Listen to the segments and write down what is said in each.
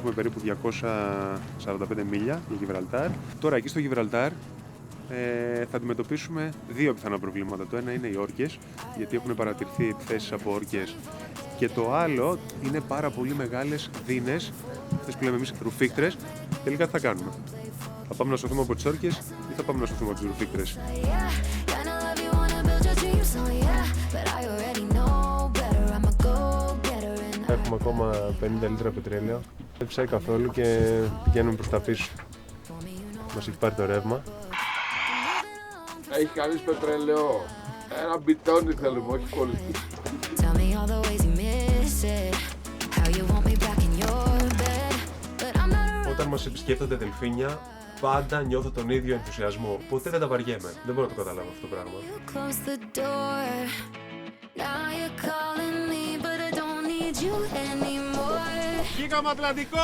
έχουμε περίπου 245 μίλια για Γιβραλτάρ. Τώρα εκεί στο Γιβραλτάρ θα αντιμετωπίσουμε δύο πιθανά προβλήματα. Το ένα είναι οι όρκες, γιατί έχουν παρατηρηθεί επιθέσεις από όρκες. Και το άλλο είναι πάρα πολύ μεγάλες δίνες, αυτές που λέμε εμείς ρουφίχτρες. Τελικά τι θα κάνουμε? Θα πάμε να σωθούμε από τις όρκες ή θα πάμε να σωθούμε από τις ρουφίχτρες? Έχουμε ακόμα 50 λίτρα πετρέλαιο. Δεν ψάει καθόλου και πηγαίνουμε προς τα πίσω. Μας έχει πάρει το ρεύμα. Έχει κανείς πετρέλαιο? Ένα μπιτόνι θέλουμε, όχι πολύ. Όταν μας επισκέπτονται δελφίνια, πάντα νιώθω τον ίδιο ενθουσιασμό. Ποτέ δεν τα βαριέμαι. Δεν μπορώ να το καταλάβω αυτό το πράγμα. Βγήκαμε Ατλαντικό!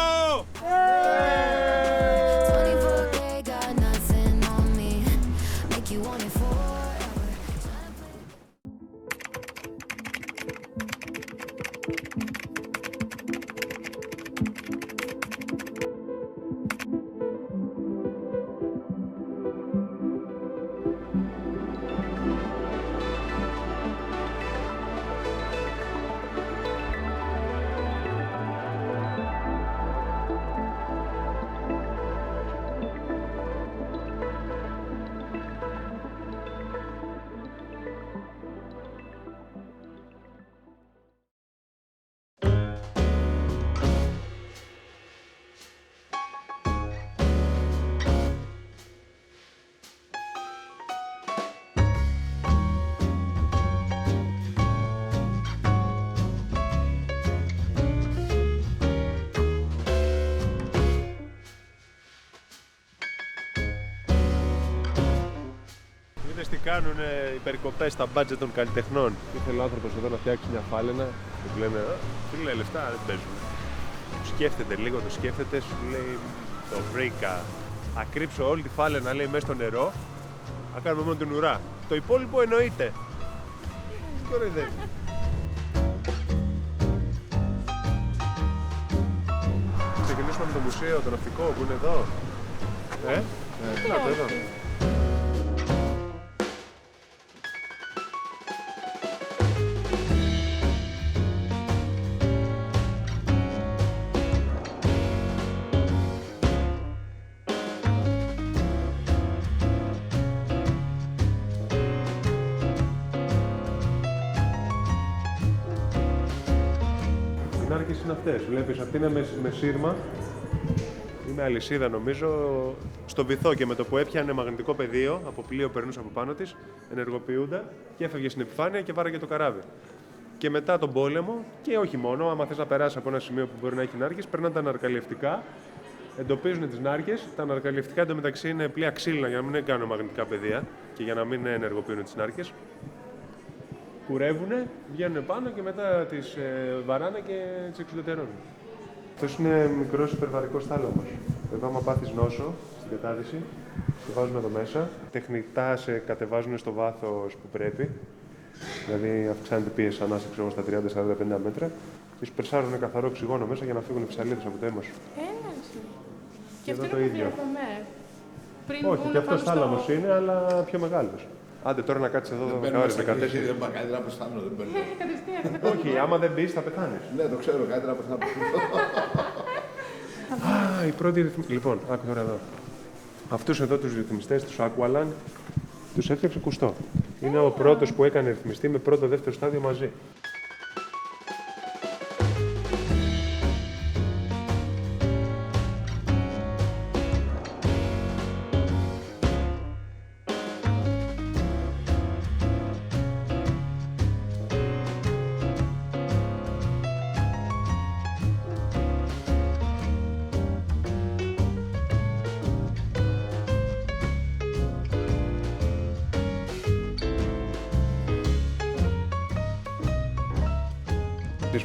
Είδες τι κάνουν οι περικοπές στα budget των καλλιτεχνών. Ήθελε ο άνθρωπος εδώ να φτιάξει μια φάλαινα και του λένε φίλε, λεφτά δεν παίζουν. Σκέφτεται λίγο, το σκέφτεται, σου λέει το βρήκα. Θα κρύψω όλη τη φάλαινα, λέει, μέσα στο νερό, θα κάνουμε μόνο την ουρά. Το υπόλοιπο εννοείται. Κοροϊδεύει. Ξεκινήσουμε με το μουσείο, το ναυτικό που είναι εδώ. Να το εδώ. Οι νάρκες είναι αυτές, βλέπεις, αυτή είναι με σύρμα, είναι αλυσίδα νομίζω, στο βυθό και με το που έπιανε μαγνητικό πεδίο, από πλοίο περνούσε από πάνω της, ενεργοποιούνται και έφευγε στην επιφάνεια και βάραγε το καράβι. Και μετά τον πόλεμο, και όχι μόνο, άμα θες να περάσει από ένα σημείο που μπορεί να έχει νάρκες, περνάνε τα αναρκαλλιευτικά, εντοπίζουν τις νάρκες. Τα αναρκαλλιευτικά εντωμεταξύ είναι πλοία ξύλινα για να μην κάνουν μαγνητικά πεδία και για να μην ενεργοποιούν τις νάρκες. Κουρεύουνε, βγαίνουν πάνω και μετά τις βαράνε και τις εξουδετερώνουν. Αυτός είναι μικρός υπερβαρικός θάλαμος. Εδώ, άμα πάθεις νόσο στην κατάδυση, το βάζουν εδώ μέσα. Τεχνητά σε κατεβάζουν στο βάθος που πρέπει. Δηλαδή, αυξάνεται πίεση ανάσα στα 30, 40, 50 μέτρα. Και σου περσάρουν καθαρό οξυγόνο μέσα για να φύγουν οι ψαλίδες από το αίμα σου. Και αυτό εδώ το είναι ίδιο. Όχι, Όχι, και αυτός θάλαμος είναι, αλλά πιο μεγάλος. Άντε τώρα να κάτσεις εδώ 12 ώρες, 14. Δεν πάει κάτι να προστάνω, δεν παίρνω. Όχι, άμα δεν μπεις θα πεθάνεις. Ναι, το ξέρω, κάτι να προστάνω. Α, η πρώτη ρυθμιστή. Λοιπόν, άκου τώρα εδώ. Αυτούς εδώ τους ρυθμιστές, τους Aqualang, τους έφτιαξε Κουστό. Είναι ο πρώτος που έκανε ρυθμιστή με πρώτο-δεύτερο στάδιο μαζί.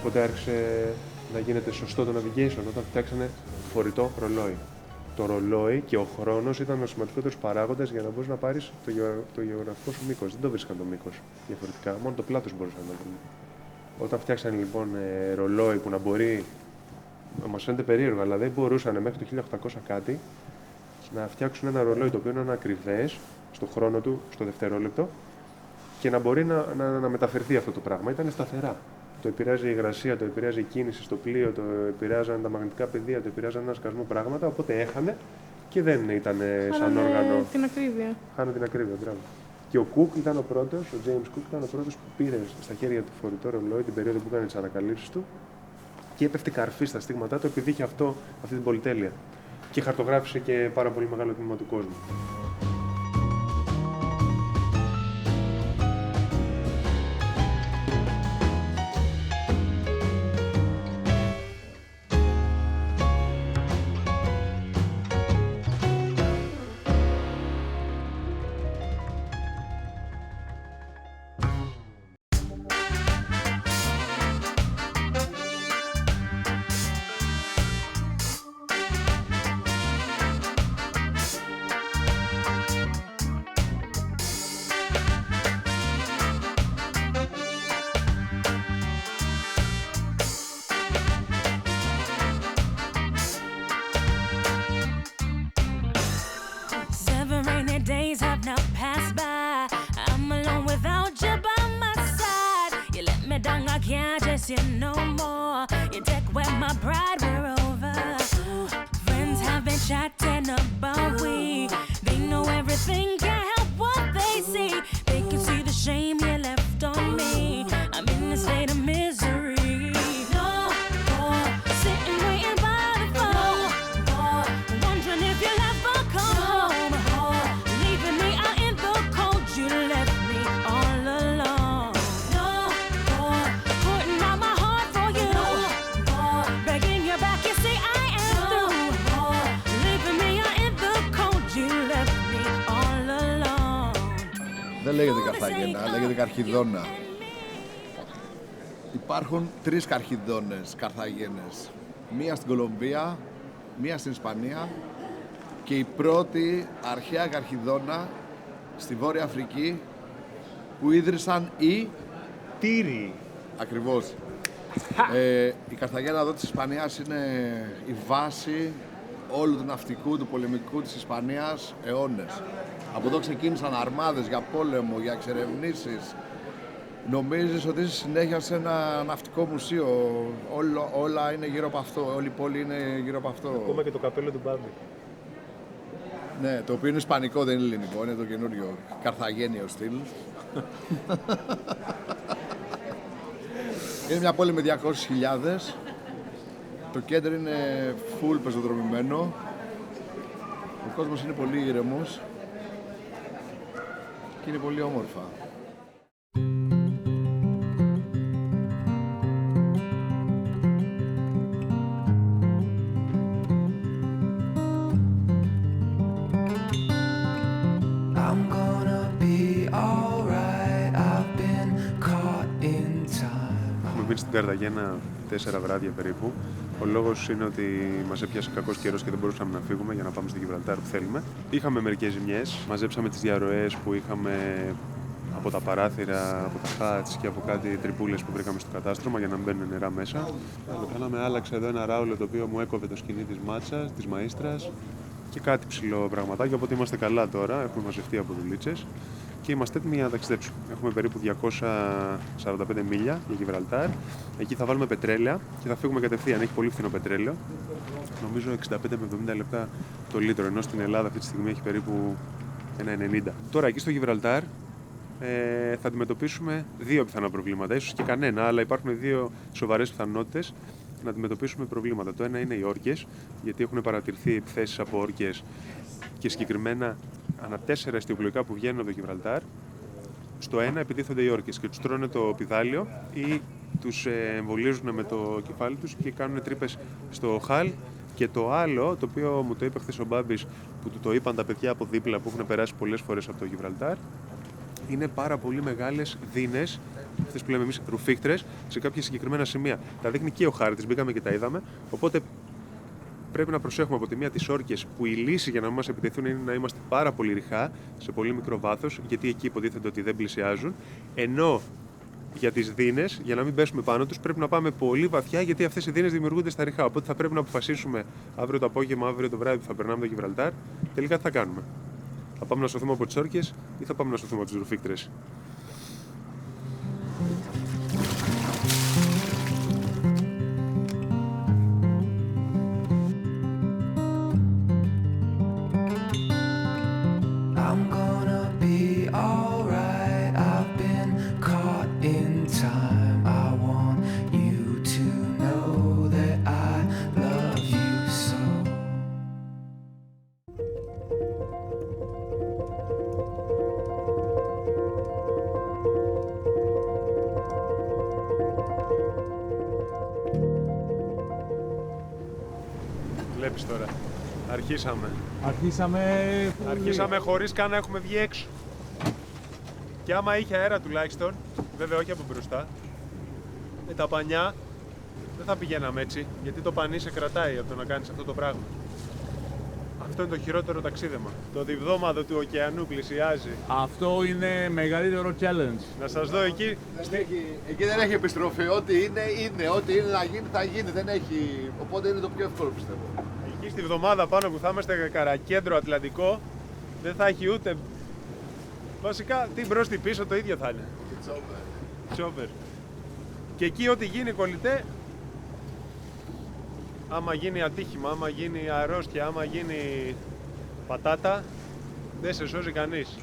Ποτέ άρχισε να γίνεται σωστό το navigation όταν φτιάξανε φορητό ρολόι. Το ρολόι και ο χρόνος ήταν ο σημαντικότερος παράγοντας για να μπορείς να πάρεις το γεωγραφικό σου μήκος. Δεν το βρίσκαν το μήκος διαφορετικά, μόνο το πλάτος μπορούσαν να βρουν. Όταν φτιάξανε λοιπόν ρολόι που να μπορεί μας φαίνεται περίεργο, αλλά δεν μπορούσαν μέχρι το 1800 κάτι να φτιάξουν ένα ρολόι το οποίο είναι ακριβές στο χρόνο του, στο δευτερόλεπτο και να μπορεί να μεταφερθεί αυτό το πράγμα. Ήταν σταθερά. Το επηρεάζει η υγρασία, το επηρεάζει η κίνηση στο πλοίο, το επηρεάζαν τα μαγνητικά πεδία, το επηρεάζαν ένα σκασμό πράγματα. Οπότε έχανε και δεν ήταν σαν όργανο. Την ακρίβεια. Χάνε την ακρίβεια, μπράβο. Και ο Cook ήταν ο πρώτος, ο James Cook ήταν ο πρώτος που πήρε στα χέρια του φορητό ρολόι την περίοδο που έκανε τις ανακαλύψεις του και έπεφτε καρφί στα στίγματά του επειδή είχε αυτή την πολυτέλεια. Και χαρτογράφησε και πάρα πολύ μεγάλο τμήμα του κόσμου. Days have now passed by. I'm alone without you by my side. You let me down, I can't just you no more. You take away my pride, we're over. Friends have been chatting about we. They know everything, can't help what they see. They can see the shame you left on me. I'm in a state of misery. No more sitting waiting by the phone. No more wondering if you'll ever come home. Δεν λέγεται Καρθαγένα, λέγεται Καρχιδόνα. Υπάρχουν 3 Καρχιδόνες, Καρθαγένες. Μία στην Κολομβία, μία στην Ισπανία και η πρώτη αρχαία Καρχιδόνα στη Βόρεια Αφρική που ίδρυσαν οι Τύρι. Ακριβώς. Η Καρθαγένα εδώ της Ισπανίας είναι η βάση όλου του ναυτικού, του πολεμικού της Ισπανίας αιώνες. Από εδώ ξεκίνησαν αρμάδες για πόλεμο, για εξερευνήσεις. Νομίζεις ότι είσαι συνέχεια σε ένα ναυτικό μουσείο. Όλα είναι γύρω από αυτό, όλη η πόλη είναι γύρω από αυτό. Ακόμα και το καπέλο του Μπάμπη. Ναι, το οποίο είναι ισπανικό, δεν είναι ελληνικό, είναι το καινούριο καρθαγένιο στυλ. Είναι μια πόλη με 200.000. Το κέντρο είναι full πεζοδρομημένο. Ο κόσμος είναι πολύ ήρεμος και είναι πολύ όμορφα. Έχουμε μείνει στην Καρταγένα 4 βράδια περίπου. Ο λόγος είναι ότι μας έπιασε κακός καιρός και δεν μπορούσαμε να φύγουμε για να πάμε στο Γιβραλτάρ που θέλουμε. Είχαμε μερικές ζημιές, μαζέψαμε τις διαρροές που είχαμε από τα παράθυρα, από τα χάτς και από κάτι τρυπούλες που βρήκαμε στο κατάστρωμα για να μην μπαίνουν νερά μέσα. Το κάναμε, άλλαξε εδώ ένα ράουλο το οποίο μου έκοβε το σκηνή της μάτσας, της μαΐστρας και κάτι ψηλό πραγματάκι, οπότε είμαστε καλά τώρα, έχουμε μαζευτεί από δουλίτσες και είμαστε έτοιμοι για να ταξιδέψουμε. Έχουμε περίπου 245 μίλια για Γιβραλτάρ. Εκεί θα βάλουμε πετρέλαια και θα φύγουμε κατευθείαν. Έχει πολύ φθηνό πετρέλαιο. Νομίζω 65 με 70 λεπτά το λίτρο, ενώ στην Ελλάδα αυτή τη στιγμή έχει περίπου 1,90. Τώρα εκεί στο Γιβραλτάρ θα αντιμετωπίσουμε 2 πιθανά προβλήματα, ίσως και κανένα, αλλά υπάρχουν 2 σοβαρές πιθανότητες να αντιμετωπίσουμε προβλήματα. Το ένα είναι οι όρκες, γιατί έχουν παρατηρηθεί επιθέσεις από όρκες και συγκεκριμένα ανά 4 εστιοπλοϊκά που βγαίνουν από το Γιβραλτάρ. Στο ένα επιτίθονται οι όρκες και τους τρώνε το πηδάλιο ή τους εμβολίζουν με το κεφάλι τους και κάνουν τρύπες στο χάλ. Και το άλλο, το οποίο μου το είπε χθες ο Μπάμπης, που του το είπαν τα παιδιά από δίπλα που έχουν περάσει πολλές φορές από το Γιβραλτάρ, είναι πάρα πολύ μεγάλες δίνες, αυτές που λέμε εμείς ρουφίχτρες, σε κάποια συγκεκριμένα σημεία. Τα δείχνει και ο χάρτης, μπήκαμε και τα είδαμε. Οπότε πρέπει να προσέχουμε από τη μία τις όρκες, που η λύση για να μην μας επιτεθούν είναι να είμαστε πάρα πολύ ρηχά, σε πολύ μικρό βάθος, γιατί εκεί υποτίθεται ότι δεν πλησιάζουν. Ενώ για τις δίνες, για να μην πέσουμε πάνω τους, πρέπει να πάμε πολύ βαθιά, γιατί αυτές οι δίνες δημιουργούνται στα ριχά. Οπότε θα πρέπει να αποφασίσουμε αύριο το απόγευμα, αύριο το βράδυ που θα περνάμε το Γιβραλτάρ, τελικά τι θα κάνουμε. Θα πάμε να σωθούμε από τις όρκες ή θα πάμε να σωθούμε από τους ρουφίκτρες. I'm gonna be alright. I've been caught in time. I want you to know that I love you so. Βλέπεις τώρα. Αρχίσαμε. Αρχίσαμε. Χωρίς καν να έχουμε βγει έξω. Και άμα είχε αέρα τουλάχιστον, βέβαια όχι από μπροστά, με τα πανιά δεν θα πηγαίναμε έτσι, γιατί το πανί σε κρατάει από το να κάνεις αυτό το πράγμα. Αυτό είναι το χειρότερο ταξίδεμα. Το διβδόμαδο του ωκεανού πλησιάζει. Αυτό είναι μεγαλύτερο challenge. Να σας δω εκεί. Εκεί δεν έχει επιστροφή. Ό,τι είναι. Ό,τι είναι να γίνει, θα γίνει. Δεν έχει. Οπότε είναι το πιο εύκολο, πιστεύω. Εκεί στη βδομάδα πάνω που θα είμαστε καρακέντρο Ατλαντικό, δεν θα έχει ούτε. Βασικά, τι μπρος τι πίσω το ίδιο θα είναι. Τσόπερ. Και εκεί ό,τι γίνει κολλητέ, άμα γίνει ατύχημα, άμα γίνει αρρώστια, άμα γίνει πατάτα, δεν σε σώζει κανείς.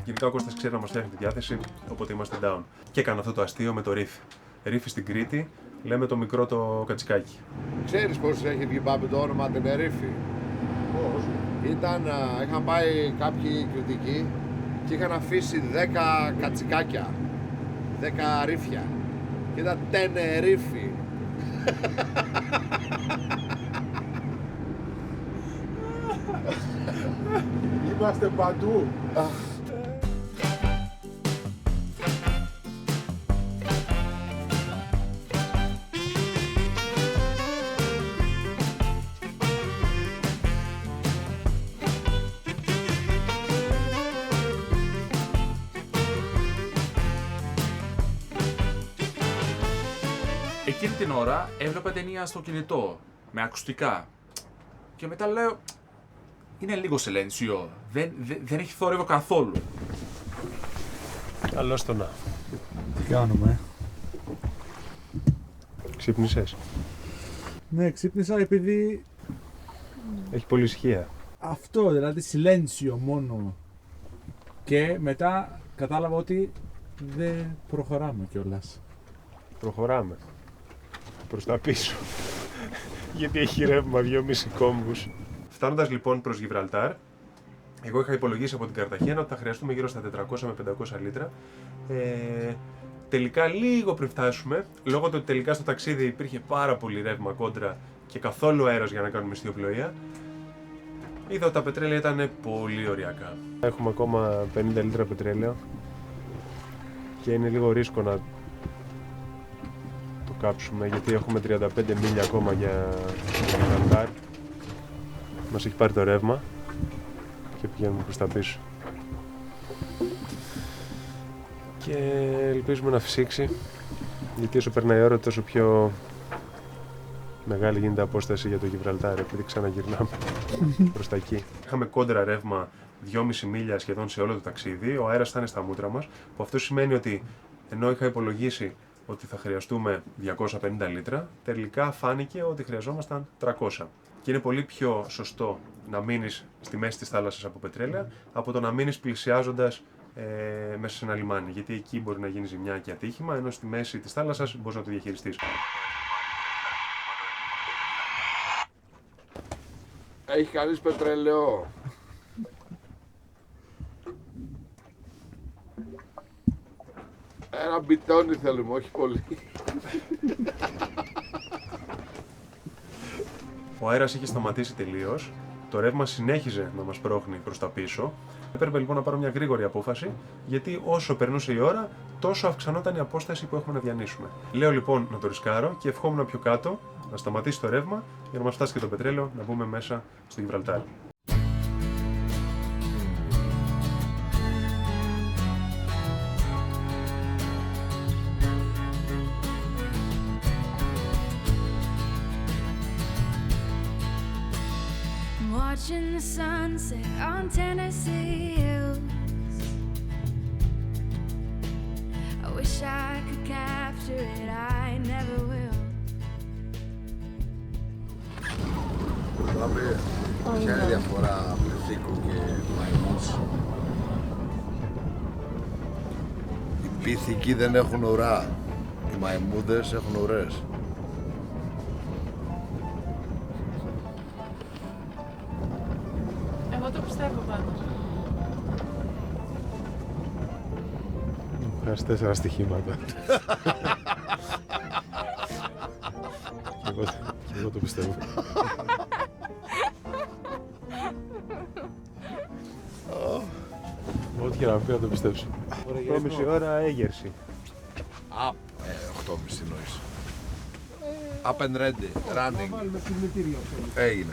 Γενικά ο Κώστας ξέρει να μας φτιάχνει τη διάθεση, οπότε είμαστε down. Και έκανα αυτό το αστείο με το ρίφι. Ρίφι στην Κρήτη, λέμε το μικρό το κατσικάκι. Ξέρεις πώς έχει βγει πάμε το όνομα Τενερίφη? Πώς? Είχαν πάει κάποιοι κριτικοί και είχαν αφήσει 10 κατσικάκια, 10 ρίφια. Και ήταν Τενερίφη. Είμαστε παντού. Εκείνη την ώρα έβλεπα ταινία στο κινητό, με ακουστικά. Και μετά λέω, είναι λίγο σελένσιο, δεν έχει θόρυβο καθόλου. Καλώς το να. Τι κάνουμε? Ξύπνησες? Ναι, ξύπνησα επειδή Έχει πολύ ησυχία. αυτό, δηλαδή σιλένσιο μόνο. Και μετά κατάλαβα ότι δεν προχωράμε κιόλας. Προχωράμε. Προς τα πίσω. Γιατί έχει ρεύμα 2,5 κόμβους. Φτάνοντας λοιπόν προς Γιβραλτάρ, εγώ είχα υπολογίσει από την Καρταχένα ότι θα χρειαστούμε γύρω στα 400 με 500 λίτρα. Τελικά λίγο πριν φτάσουμε, λόγω του ότι τελικά στο ταξίδι υπήρχε πάρα πολύ ρεύμα κόντρα και καθόλου αέρας για να κάνουμε ιστιοπλοεία, είδα ότι τα πετρέλαια ήταν πολύ ωριακά. Έχουμε ακόμα 50 λίτρα πετρέλαιο και είναι λίγο ρίσκο να το κάψουμε, γιατί έχουμε 35 μίλια ακόμα για Γιβραλτάρ. Μας έχει πάρει το ρεύμα και πηγαίνουμε προς τα πίσω. Και ελπίζουμε να φυσήξει, γιατί όσο περνάει η ώρα τόσο πιο μεγάλη γίνεται η απόσταση για το Γιβραλτάρ, επειδή ξαναγυρνάμε προς τα εκεί. Είχαμε κόντρα ρεύμα 2,5 μίλια σχεδόν σε όλο το ταξίδι, ο αέρας ήταν στα μούτρα μας, που αυτό σημαίνει ότι ενώ είχα υπολογίσει ότι θα χρειαστούμε 250 λίτρα, τελικά φάνηκε ότι χρειαζόμασταν 300. Και είναι πολύ πιο σωστό να μείνεις στη μέση της θάλασσας από πετρέλαια από το να μείνεις πλησιάζοντας μέσα σε ένα λιμάνι. Γιατί εκεί μπορεί να γίνει ζημιά και ατύχημα, ενώ στη μέση της θάλασσας μπορείς να το διαχειριστείς. Έχει κανείς πετρέλαιο? Ένα μπιτόνι θέλουμε, όχι πολύ. Ο αέρας είχε σταματήσει τελείως Το ρεύμα συνέχιζε να μας πρόχνει προς τα πίσω. Έπρεπε λοιπόν να πάρω μια γρήγορη απόφαση, γιατί όσο περνούσε η ώρα, τόσο αυξανόταν η απόσταση που έχουμε να διανύσουμε. Λέω λοιπόν να το ρισκάρω και ευχόμουν πιο κάτω να σταματήσει το ρεύμα για να μας φτάσει και το πετρέλαιο να μπούμε μέσα στο Γιβραλτάρ. Watching the sunset on Tennessee hills. I wish I could capture it, I never will. Ποια είναι η διαφορά πυθίκου και μαϊμούς? Οι πυθικοί δεν έχουν ουρά, οι μαϊμούδες έχουν ουρές. Εγώ το πιστεύω πάντως. Έχασε 4 στοιχήματα. Και εγώ το πιστεύω. Ό,τι και να πει να το πιστέψω. 8,5 ώρα έγερση. 8,5 εννοείς. Up and ready, running. Έγινε.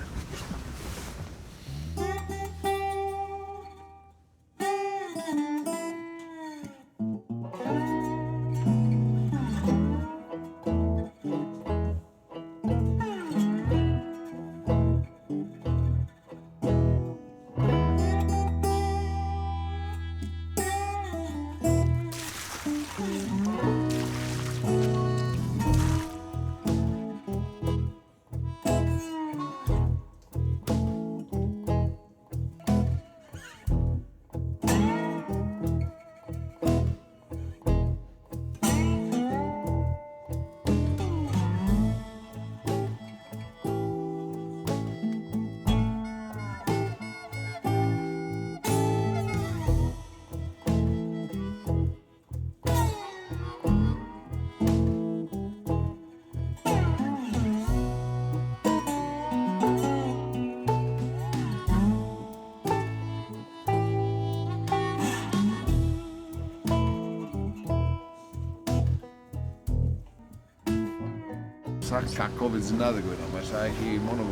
Σαν κακό βιτζινάδικο είναι μέσα, έχει μόνο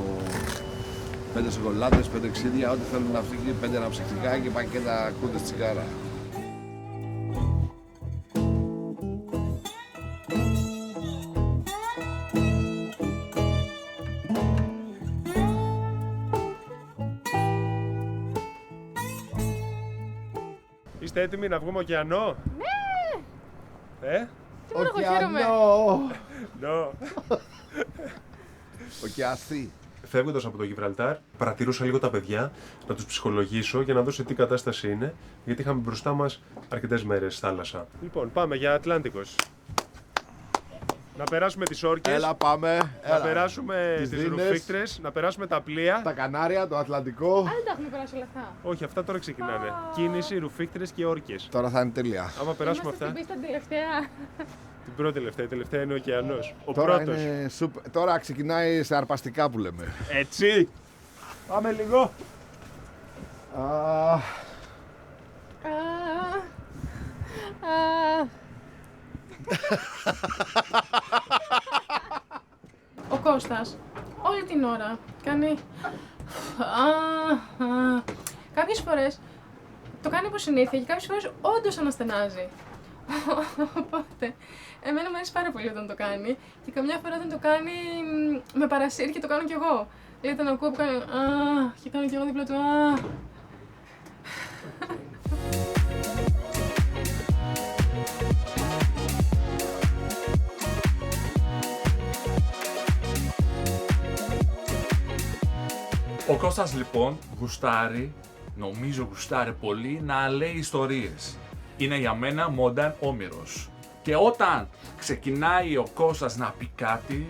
5 σοκολάτες, 5 ξύδια, ό,τι θέλουν να φύγει, 5 αναψυκτικά και πακέτα κούτες τσιγάρα. Είστε έτοιμοι να βγούμε ωκεανό? Ναι! No. Ωκεαστή. Φεύγοντας από το Γιβραλτάρ, παρατηρούσα λίγο τα παιδιά, να τους ψυχολογήσω για να δω σε τι κατάσταση είναι, γιατί είχαμε μπροστά μας αρκετές μέρες θάλασσα. Λοιπόν, πάμε για Ατλάντικος. Να περάσουμε τις όρκες, Έλα πάμε. να περάσουμε τις ρουφίκτρες, να περάσουμε τα πλοία. Τα Κανάρια, το Ατλαντικό. Δεν τα έχουμε περάσει όλα αυτά. Όχι, αυτά τώρα ξεκινάνε. Κίνηση, ρουφίκτρες και όρκες. Τώρα θα είναι τέλεια. Άμα περάσουμε Είμαστε αυτά, στην πίστα τελευταία. την πρώτη τελευταία, η τελευταία είναι ο ωκεανός. Ο Τώρα, πρώτος. είναι τώρα ξεκινάει σε αρπαστικά που λέμε. Έτσι! Πάμε λίγο! Ο Κώστας όλη την ώρα κάνει... Κάποιες φορές το κάνει από συνήθεια και κάποιες φορές όντως αναστενάζει. Οπότε, εμένα μου αρέσει πάρα πολύ όταν το κάνει και καμιά φορά όταν το κάνει με παρασύρει και το κάνω κι εγώ. Δηλαδή τον ακούω που κάνει και κάνω κι εγώ δίπλα του Ο Κώστας λοιπόν γουστάρει, νομίζω γουστάρει πολύ, να λέει ιστορίες. Είναι για μένα Modern Όμηρος. Και όταν ξεκινάει ο Κώστας να πει κάτι,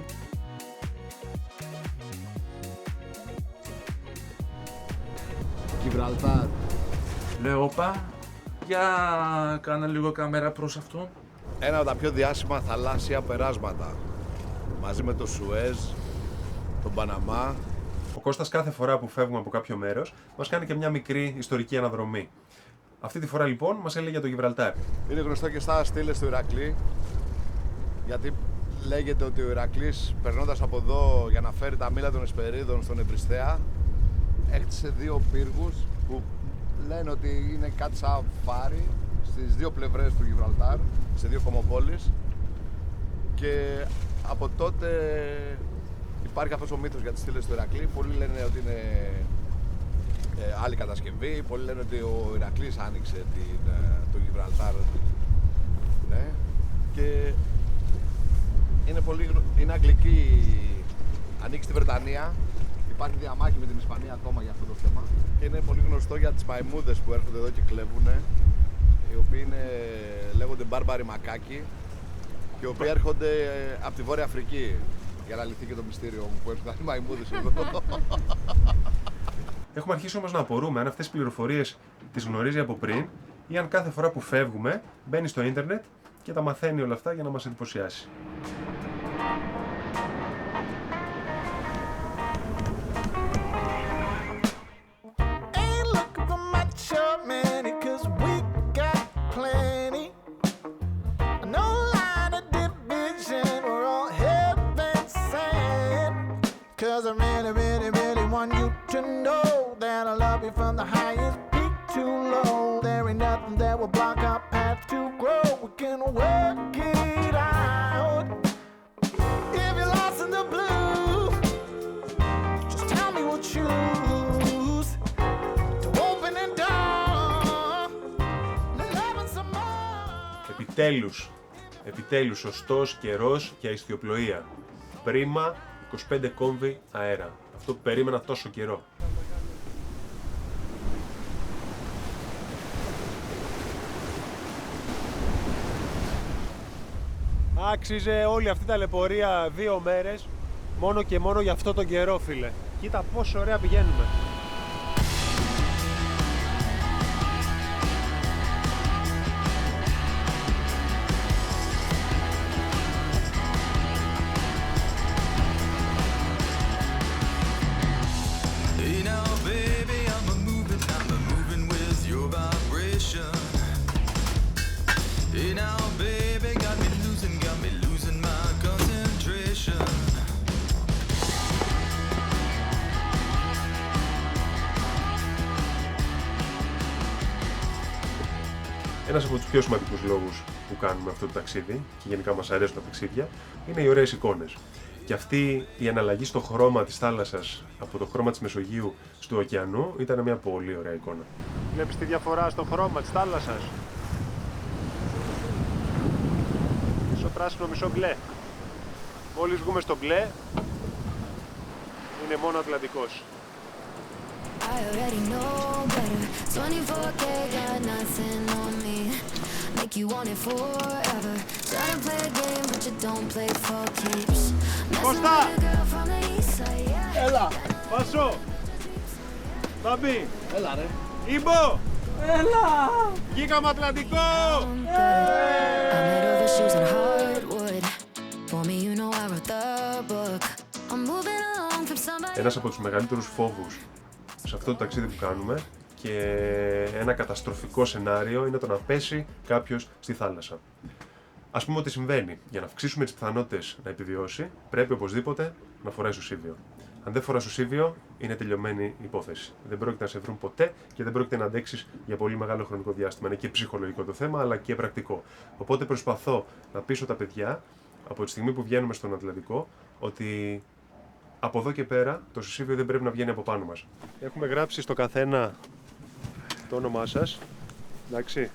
Γιβραλτάρ. λέω όπα, για κάνε λίγο κάμερα προς αυτόν. Ένα από τα πιο διάσημα θαλάσσια περάσματα. Μαζί με το Σουέζ, τον Παναμά, Ο Κώστας κάθε φορά που φεύγουμε από κάποιο μέρος μας κάνει και μια μικρή ιστορική αναδρομή. Αυτή τη φορά λοιπόν μας έλεγε για το Γιβραλτάρ. Είναι γνωστό και στα στήλες του Ηρακλή, γιατί λέγεται ότι ο Ηρακλής, περνώντας από εδώ για να φέρει τα μήλα των Εσπερίδων στον Ευρυσθέα, έκτισε 2 πύργους που λένε ότι είναι κάτι σαν φάρι στις 2 πλευρές του Γιβραλτάρ, σε 2 κομμοπόλεις, και από τότε υπάρχει αυτός ο μύθος για τις στήλες του Ηρακλή. Πολλοί λένε ότι είναι άλλη κατασκευή, πολλοί λένε ότι ο Ηρακλής άνοιξε το Γιβραλτάρ. Ναι. Και είναι αγγλική, ανήκει στη Βρετανία. Υπάρχει διαμάχη με την Ισπανία ακόμα για αυτό το θέμα. Και είναι πολύ γνωστό για τις μαϊμούδες που έρχονται εδώ και κλέβουν, οι οποίοι λέγονται μπάρμπαροι μακάκοι, και οι οποίοι έρχονται από τη Βόρεια Αφρική, για να λυθεί και το μυστήριο μου που έρχονταν οι μαϊμούδες εδώ. Έχουμε αρχίσει όμως να απορούμε αν αυτές τις πληροφορίες τις γνωρίζει από πριν ή αν κάθε φορά που φεύγουμε μπαίνει στο ίντερνετ και τα μαθαίνει όλα αυτά για να μας εντυπωσιάσει. From the highest peak to low, there ain't nothing that will block our path to grow. We can work it out. If you're lost in the blue, just tell me we'll choose to open the door, loving some more. Επιτέλους σωστός καιρός για ιστιοπλοεία. Πρίμα 25 κόμβοι αέρα. Αυτό που περίμενα τόσο καιρό. Άξιζε όλη αυτή η ταλαιπωρία 2 μέρες μόνο και μόνο για αυτό τον καιρό, φίλε. Κοίτα πόσο ωραία πηγαίνουμε. Ένας από τους πιο σημαντικούς λόγους που κάνουμε αυτό το ταξίδι και γενικά μας αρέσουν τα ταξίδια είναι οι ωραίες εικόνες. Και αυτή η αναλλαγή στο χρώμα της θάλασσας από το χρώμα της Μεσογείου στο ωκεανό ήταν μια πολύ ωραία εικόνα. Βλέπεις τη διαφορά στο χρώμα της θάλασσας. Μισό πράσινο, μισό μπλε. Μόλις βγούμε στο μπλε είναι μόνο Ατλαντικός. I already know better. 24K got nothing on me. Make you want it forever. Try to play a game, but you don't play for keeps. Κώστα! Έλα! Πάσο! Μπαμπή! Έλα ρε! Ήμπο! Έλα! Βγήκαμε Ατλαντικό! Ένας από τους μεγαλύτερους φόβους σε αυτό το ταξίδι που κάνουμε και ένα καταστροφικό σενάριο είναι το να πέσει κάποιος στη θάλασσα. Ας πούμε ότι συμβαίνει. Για να αυξήσουμε τις πιθανότητες να επιβιώσει, πρέπει οπωσδήποτε να φοράει σουσίβιο. Αν δεν φοράς σουσίβιο, είναι τελειωμένη η υπόθεση. Δεν πρόκειται να σε βρουν ποτέ και δεν πρόκειται να αντέξεις για πολύ μεγάλο χρονικό διάστημα. Είναι και ψυχολογικό το θέμα, αλλά και πρακτικό. Οπότε προσπαθώ να πείσω τα παιδιά από τη στιγμή που βγαίνουμε στον Ατλαντικό ότι από εδώ και πέρα το σουσίβιο δεν πρέπει να βγαίνει από πάνω μας. Έχουμε γράψει στο καθένα το όνομά σας. Εντάξει.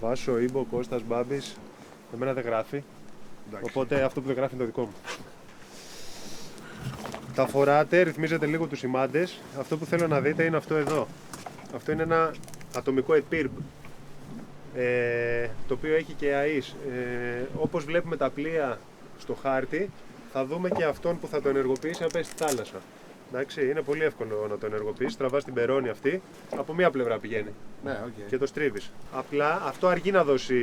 Βάσο, Ήμπο, Κώστας, Μπάμπης. Εμένα δεν γράφει. Εντάξει. Οπότε αυτό που δεν γράφει είναι το δικό μου. Τα φοράτε, ρυθμίζετε λίγο τους σημάντες. Αυτό που θέλω να δείτε είναι αυτό εδώ. Αυτό είναι ένα ατομικό EPIRB. Το οποίο έχει και ΑΕΣ. Όπως βλέπουμε τα πλοία στο χάρτη, θα δούμε και αυτόν που θα το ενεργοποιήσει να πέσει στη θάλασσα. Εντάξει, είναι πολύ εύκολο να το ενεργοποιήσεις. Τραβάς την περώνη αυτή, από μία πλευρά πηγαίνει. Ναι, okay. Και το στρίβεις. Απλά αυτό αργεί να δώσει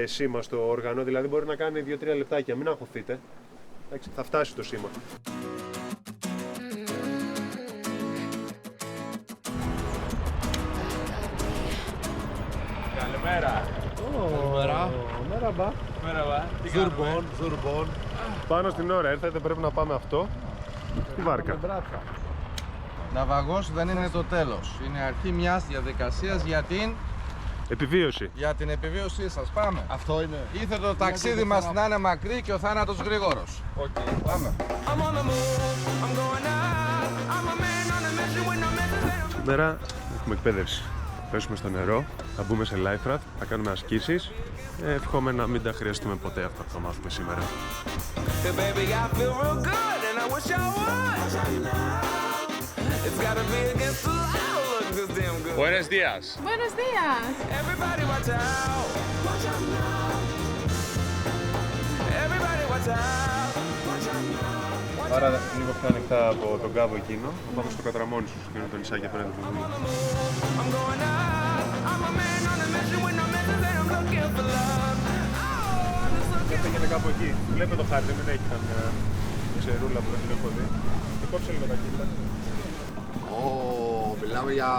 σήμα στο όργανο, δηλαδή μπορεί να κάνει 2-3 λεπτάκια. Μην αγχωθείτε. Εντάξει, θα φτάσει το σήμα. Καλημέρα. Μέραβα. Ζουρμπον. Πάνω στην ώρα ήρθατε, πρέπει να πάμε αυτό. Τη βάρκα. Ναυαγός δεν είναι το τέλος. Είναι αρχή μιας διαδικασίας Επιβίωση. για την επιβίωσή σας. Πάμε. Αυτό είναι. Ήρθε το ταξίδι μας να είναι μακρύ και ο θάνατος γρήγορος. Πάμε. Σήμερα έχουμε εκπαίδευση. Πέσουμε στο νερό, θα μπούμε σε life raft, θα κάνουμε ασκήσεις. Εύχομαι να μην τα χρειαστούμε ποτέ αυτά που θα μάθουμε σήμερα. Buenos días. Buenos días. Άρα λίγο πιο ανοιχτά από τον κάβο εκείνο, θα πάμε στο Κατραμόνισσος, εκείνο το νησάκι απέναντι του Βουλίου. Πήγαινε κάπου εκεί. Βλέπετε το χάρτη, δεν έχει καμιά ξερούλα που δεν την έχω δει. Και κόψε λίγο τα κύματα. Μιλάμε για...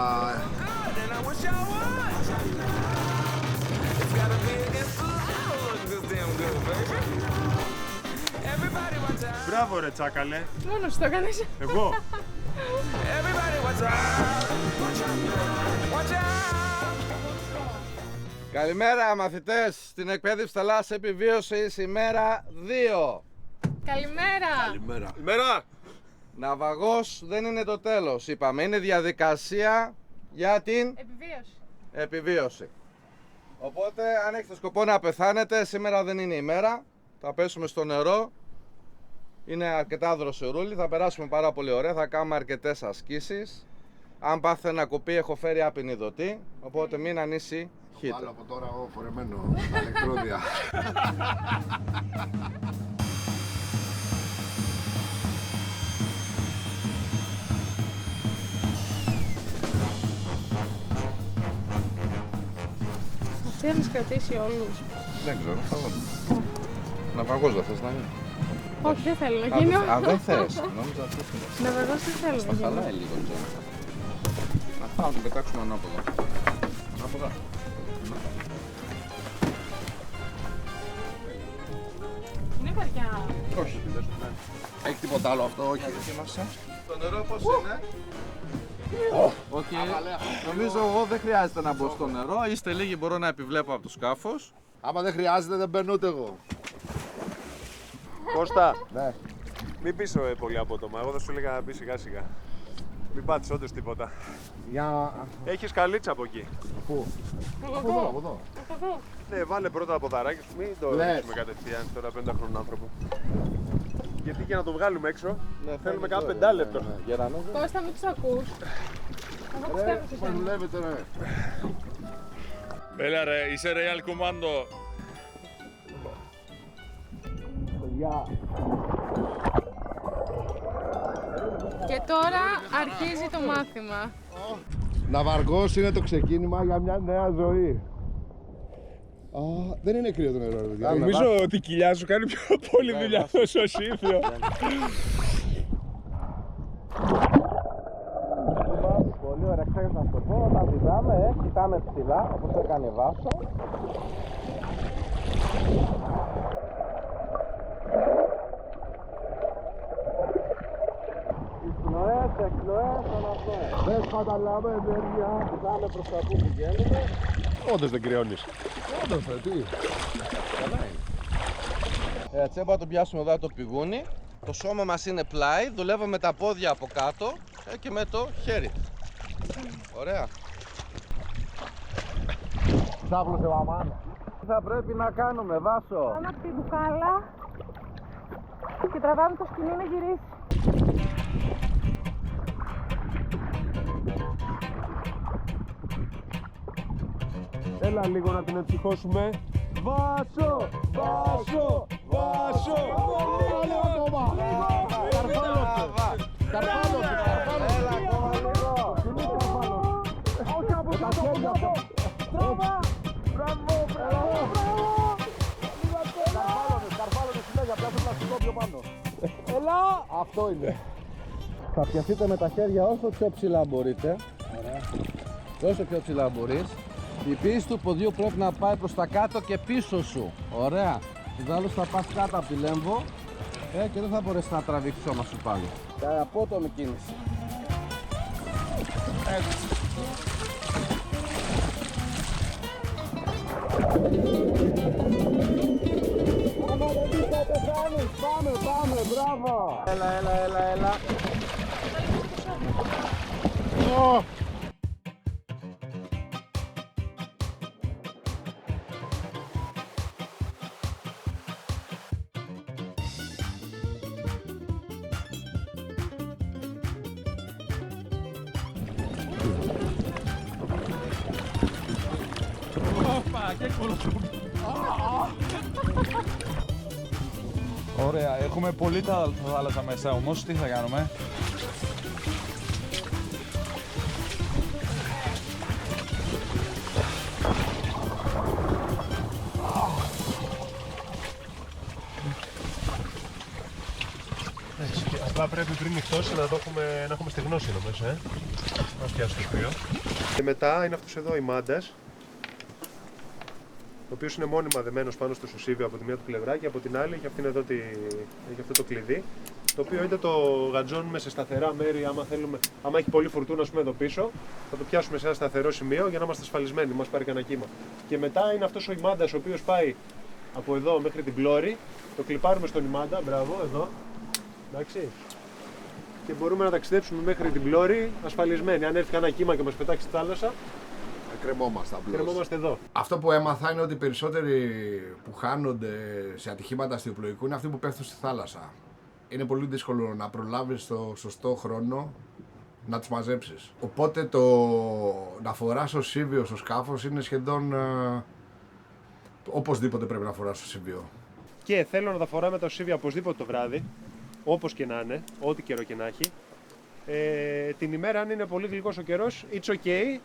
Μπράβο ρε τσάκαλε. Μόνος το έκανες. Εγώ. Καλημέρα μαθητές, στην εκπαίδευση θαλάσσης επιβίωσης ημέρα 2. Καλημέρα. Μέρα. Ναυαγός δεν είναι το τέλος, είπαμε, είναι διαδικασία για την επιβίωση. Οπότε αν έχετε σκοπό να πεθάνετε, σήμερα δεν είναι η μέρα. Θα πέσουμε στο νερό. Είναι αρκετά δροσερούλη, θα περάσουμε πάρα πολύ ωραία, θα κάνουμε αρκετές ασκήσεις. Αν πάθετε ένα κουπί, έχω φέρει απεινιδωτή, οπότε μην ανησυχείτε. Βάλω από τώρα εγώ φορεμένο τα ηλεκτρόδια. Αυτή θα μας κρατήσει όλους. Δεν ξέρω, θα δω. Ναυαγός δεν θες να γίνει? Όχι, δεν θέλω να γίνει. Αν δεν θες, νόμιζα αυτό είναι. Ναυαγός δεν θέλω να γίνει. Χαλάει λίγο το τζέμι. Να πάμε να το πετάξουμε ανάποδα. Ανάποδα. Είναι βαριά. Όχι. Έχει τίποτα άλλο αυτό, όχι. Το νερό πώς είναι? Όχι, νομίζω εγώ δεν χρειάζεται να μπω στο νερό. Είστε λίγοι, μπορώ να επιβλέπω από το σκάφος. Άμα δεν χρειάζεται δεν μπαίνω ούτε εγώ. Κώστα, Ναι. μην πεις πολύ απότομα. Εγώ θα σου έλεγα να πεις σιγά σιγά. Μην πάτεις όντως τίποτα. Για... Έχεις καλίτσα από εκεί. Πού? Από εδώ, από εδώ. Ναι, βάλε πρώτα το ποδαράκι σου, μην το Λες. ρίξουμε κατευθείαν τώρα 50χρονο άνθρωπο. Γιατί για να το βγάλουμε έξω, θέλουμε κάνα τώρα, 5 λεπτό. Γερανό. Κώστα, μην τους ακούς. Εγώ πιστεύω σε Μα σένα. δουλεύετε ρε. Έλα ρε, είσαι Real Commando. Και τώρα αρχίζει το μάθημα. Ναυαργός είναι το ξεκίνημα για μια νέα ζωή. Δεν είναι κρύο το νερό, ρε παιδιά. Νομίζω ότι η κοιλιά σου κάνει πιο πολύ δουλειά τόσο σύμφιο. Πολύ ωραία, ξέχασα να το πω. Όταν πηδάμε, κοιτάμε ψηλά, όπως έκανε η Βάσο. Εισπνοές, εκπνοές, αναπνοές. Δεν σπαταλάμε ενέργεια. Πηδάμε προς τα που πηγαίνουμε. Όντως δεν κρυώνεις. Όντως ρε, τι. Έτσι, έπρεπε να το πιάσουμε εδώ το πηγούνι. Το σώμα μας είναι πλάι, δουλεύουμε με τα πόδια από κάτω και με το χέρι. Ωραία. Ξάπλωσε ο αμάν. Τι θα πρέπει να κάνουμε, Βάσο? Πάμε από την μπουκάλα και τραβάμε το σκηνή να γυρίσει. Έλα λίγο να την εμψυχώσουμε. Βάσο! Βάσο! Βάσο! Λίγο ακόμα. Καρφάλωσε. Καρφάλωσε. Έλα, ακόμα λίγο. Όχι από τα χέρια αυτό. Στράβα. Μπράβο, μπράβο. Καρφάλωσε συνέχεια. Πιάσε πλαστικό πιο πάνω. Έλα. Αυτό είναι. Θα πιαστείτε με τα χέρια όσο πιο ψηλά μπορείτε. Όσο πιο ψηλά μπορείς. Η πίεση του ποδιού πρέπει να πάει προς τα κάτω και πίσω σου. Ωραία. Ιδάλλως θα πας κάτω από τη λέμβο και δεν θα μπορέσει να τραβήξει σώμα σου πάλι. Απότομη κίνηση. Έτσι. Πάμε, μπράβο. Έλα. Ωραία, έχουμε πολύ τα θάλασσα μέσα όμως, τι θα κάνουμε? Απλά πρέπει πριν νυχτώσει να έχουμε στεγνώσει εδώ μέσα, Να πιάσει το κρύο. Και μετά είναι αυτός εδώ η μάντας, ο οποίος είναι μόνιμα δεμένος πάνω στο σωσίβιο από τη μία του πλευρά και από την άλλη έχει, έχει αυτό το κλειδί, το οποίο είτε το γατζώνουμε σε σταθερά μέρη, άμα έχει πολύ φουρτούνα εδώ πίσω, θα το πιάσουμε σε ένα σταθερό σημείο για να είμαστε ασφαλισμένοι, μας πάρει κανένα κύμα. Και μετά είναι αυτός ο ημάντας, ο οποίος πάει από εδώ μέχρι την πλώρη, το κλιπάρουμε στον ημάντα, μπράβο, εδώ, εντάξει. Και μπορούμε να ταξιδέψουμε μέχρι την πλώρη ασφαλισμένοι. Αν έρθει κανένα κύμα και μας πετάξει στη θάλασσα, κρεμόμαστε εδώ. Αυτό που έμαθα είναι ότι οι περισσότεροι που χάνονται σε ατυχήματα αστιοπλοϊκού είναι αυτοί που πέφτουν στη θάλασσα. Είναι πολύ δύσκολο να προλάβεις το σωστό χρόνο να τις μαζέψεις. Οπότε να φοράς σωσίβιο στο σκάφος είναι σχεδόν οπωσδήποτε πρέπει να φοράς σωσίβιο. Και θέλω να τα φοράμε τα σωσίβια οπωσδήποτε το βράδυ, όπως και να είναι, ό,τι καιρό και να έχει. Την ημέρα, αν είναι πολύ γλυκός ο καιρός, it's okay.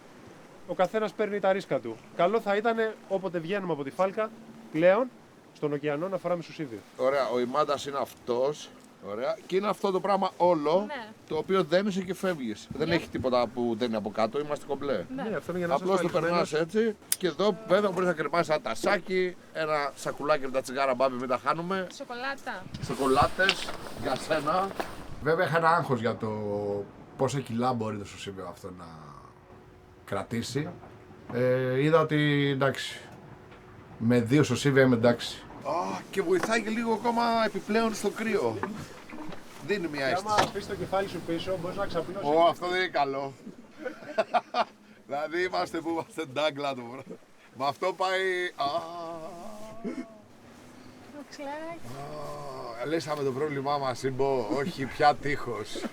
Ο καθένας παίρνει τα ρίσκα του. Καλό θα ήταν όποτε βγαίνουμε από τη φάλκα πλέον στον ωκεανό να φοράμε σωσίβιο. Ωραία, ο ημάντας είναι αυτός. Ωραία. Και είναι αυτό το πράγμα όλο, το οποίο δένεσαι και φεύγεις. Δεν έχει τίποτα που δεν είναι από κάτω, είμαστε κομπλέ. Ναι, αυτό είναι για να απλώς το περνάς έτσι. Και εδώ βέβαια μπορείς να κρεμάσεις ένα τασάκι, ένα σακουλάκι με τα τσιγάρα, μπάμπη, μην τα χάνουμε. Σοκολάτες για σένα. Βέβαια είχα ένα άγχος για το πόσα κιλά μπορεί το σωσίβιο αυτό να κρατήσει. Είδα ότι εντάξει, με 2 σωσίβια είμαι εντάξει. Και βοηθάει και λίγο ακόμα επιπλέον στο κρύο. Δίνει μια αίσθηση. Άμα αφήσεις το κεφάλι σου πίσω, μπορείς να ξαπλώσεις. Αυτό δεν είναι καλό. Δηλαδή είμαστε που είμαστε ντάγκλα το βράδυ. Με αυτό πάει... Λύσαμε το πρόβλημά μας, Σύμπο. Όχι πια τείχος.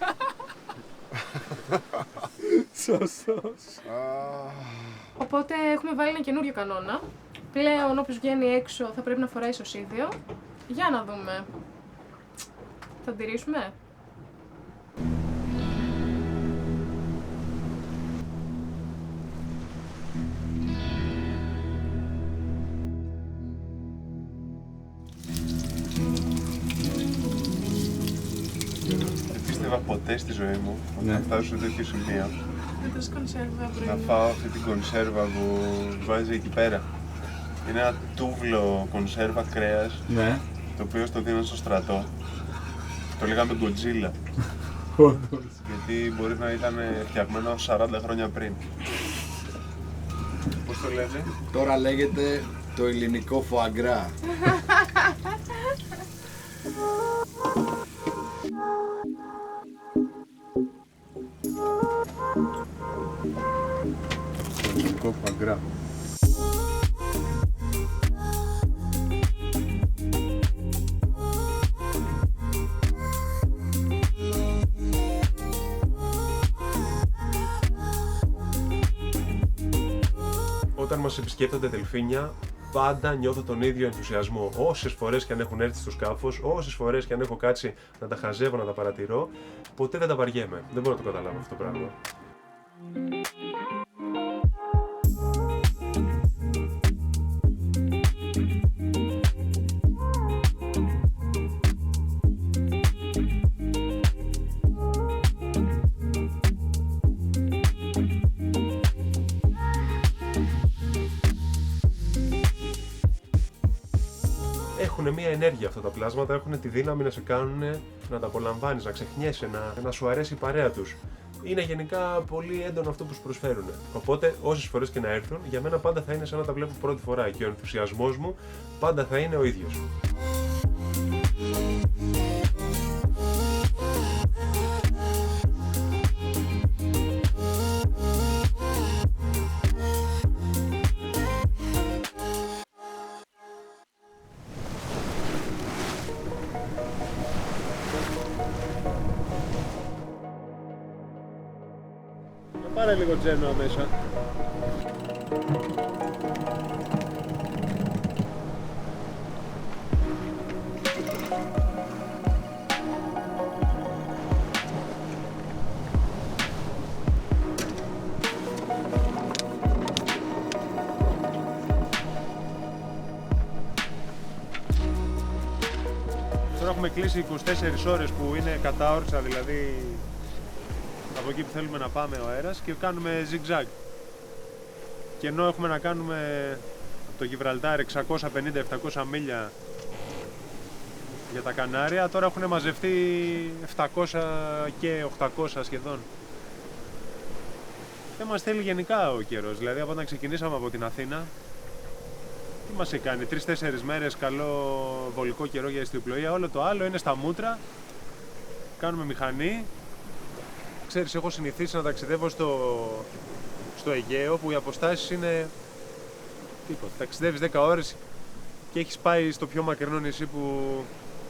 Σωστός. Οπότε έχουμε βάλει ένα καινούριο κανόνα. Πλέον όποιος βγαίνει έξω θα πρέπει να φοράει σωσίβιο. Για να δούμε. Θα τηρήσουμε. Δεν πίστευα ποτέ στη ζωή μου ότι θα φτάσω σε τέτοιο σημείο. Να φάω αυτή την κονσέρβα που βάζει εκεί πέρα. Είναι ένα τούβλο κονσέρβα κρέας, το οποίο στο δίνουν στο στρατό. Το λέγαμε Godzilla. Γιατί μπορεί να ήταν φτιαγμένο 40 χρόνια πριν. Πώς το λένε? Τώρα λέγεται το ελληνικό φοαγκρά. Το ελληνικό φοαγκρά. Όταν μας επισκέπτονται δελφίνια, πάντα νιώθω τον ίδιο ενθουσιασμό. Όσες φορές και αν έχουν έρθει στο σκάφος, όσες φορές και αν έχω κάτσει να τα χαζεύω, να τα παρατηρώ, ποτέ δεν τα βαριέμαι. Δεν μπορώ να το καταλάβω αυτό το πράγμα. έχουν μια ενέργεια αυτά τα πλάσματα, έχουν τη δύναμη να σε κάνουν να τα απολαμβάνεις, να ξεχνιέσαι, να σου αρέσει η παρέα τους. Είναι γενικά πολύ έντονο αυτό που σου προσφέρουν. Οπότε, όσες φορές και να έρθουν, για μένα πάντα θα είναι σαν να τα βλέπω πρώτη φορά και ο ενθουσιασμός μου πάντα θα είναι ο ίδιος. Πάρε λίγο Τζένοα μέσα. Τώρα έχουμε κλείσει 24 ώρες που είναι κατάορξα, δηλαδή από εκεί που θέλουμε να πάμε ο αέρας, και κάνουμε zigzag. Και ενώ έχουμε να κάνουμε από το Γιβραλτάρ 650-700 μίλια για τα Κανάρια, τώρα έχουν μαζευτεί 700 και 800 σχεδόν. Δεν μας θέλει γενικά ο καιρός, δηλαδή από όταν ξεκινήσαμε από την Αθήνα, τι μας έχει κάνει, 3-4 μέρες καλό βολικό καιρό για ιστιοπλοεία, όλο το άλλο είναι στα μούτρα, κάνουμε μηχανή. Ξέρεις, έχω συνηθίσει να ταξιδεύω στο Αιγαίο, που οι αποστάσεις είναι τίποτα. Ταξιδεύεις 10 ώρες και έχεις πάει στο πιο μακρινό νησί που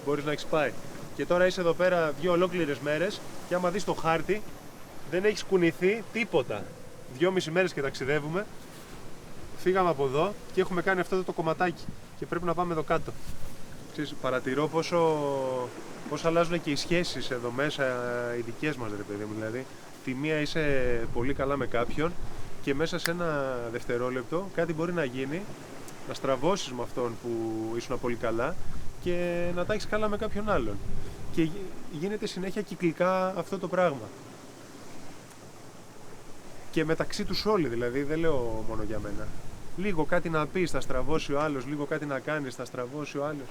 μπορείς να έχεις πάει. Και τώρα είσαι εδώ πέρα 2 ολόκληρες μέρες και άμα δεις το χάρτη δεν έχεις κουνηθεί τίποτα. 2,5 μέρες και ταξιδεύουμε. Φύγαμε από εδώ και έχουμε κάνει αυτό το κομματάκι και πρέπει να πάμε εδώ κάτω. Ξέρεις, παρατηρώ πώς αλλάζουν και οι σχέσεις εδώ μέσα, οι δικές μας, ρε παιδί μου. Δηλαδή, τη μία είσαι πολύ καλά με κάποιον και μέσα σε ένα δευτερόλεπτο κάτι μπορεί να γίνει, να στραβώσεις με αυτόν που ήσουν πολύ καλά και να τα έχεις καλά με κάποιον άλλον. Και γίνεται συνέχεια κυκλικά αυτό το πράγμα. Και μεταξύ τους όλοι, δηλαδή, δεν λέω μόνο για μένα. Λίγο κάτι να πεις, θα στραβώσει ο άλλος, λίγο κάτι να κάνεις, θα στραβώσει ο άλλος.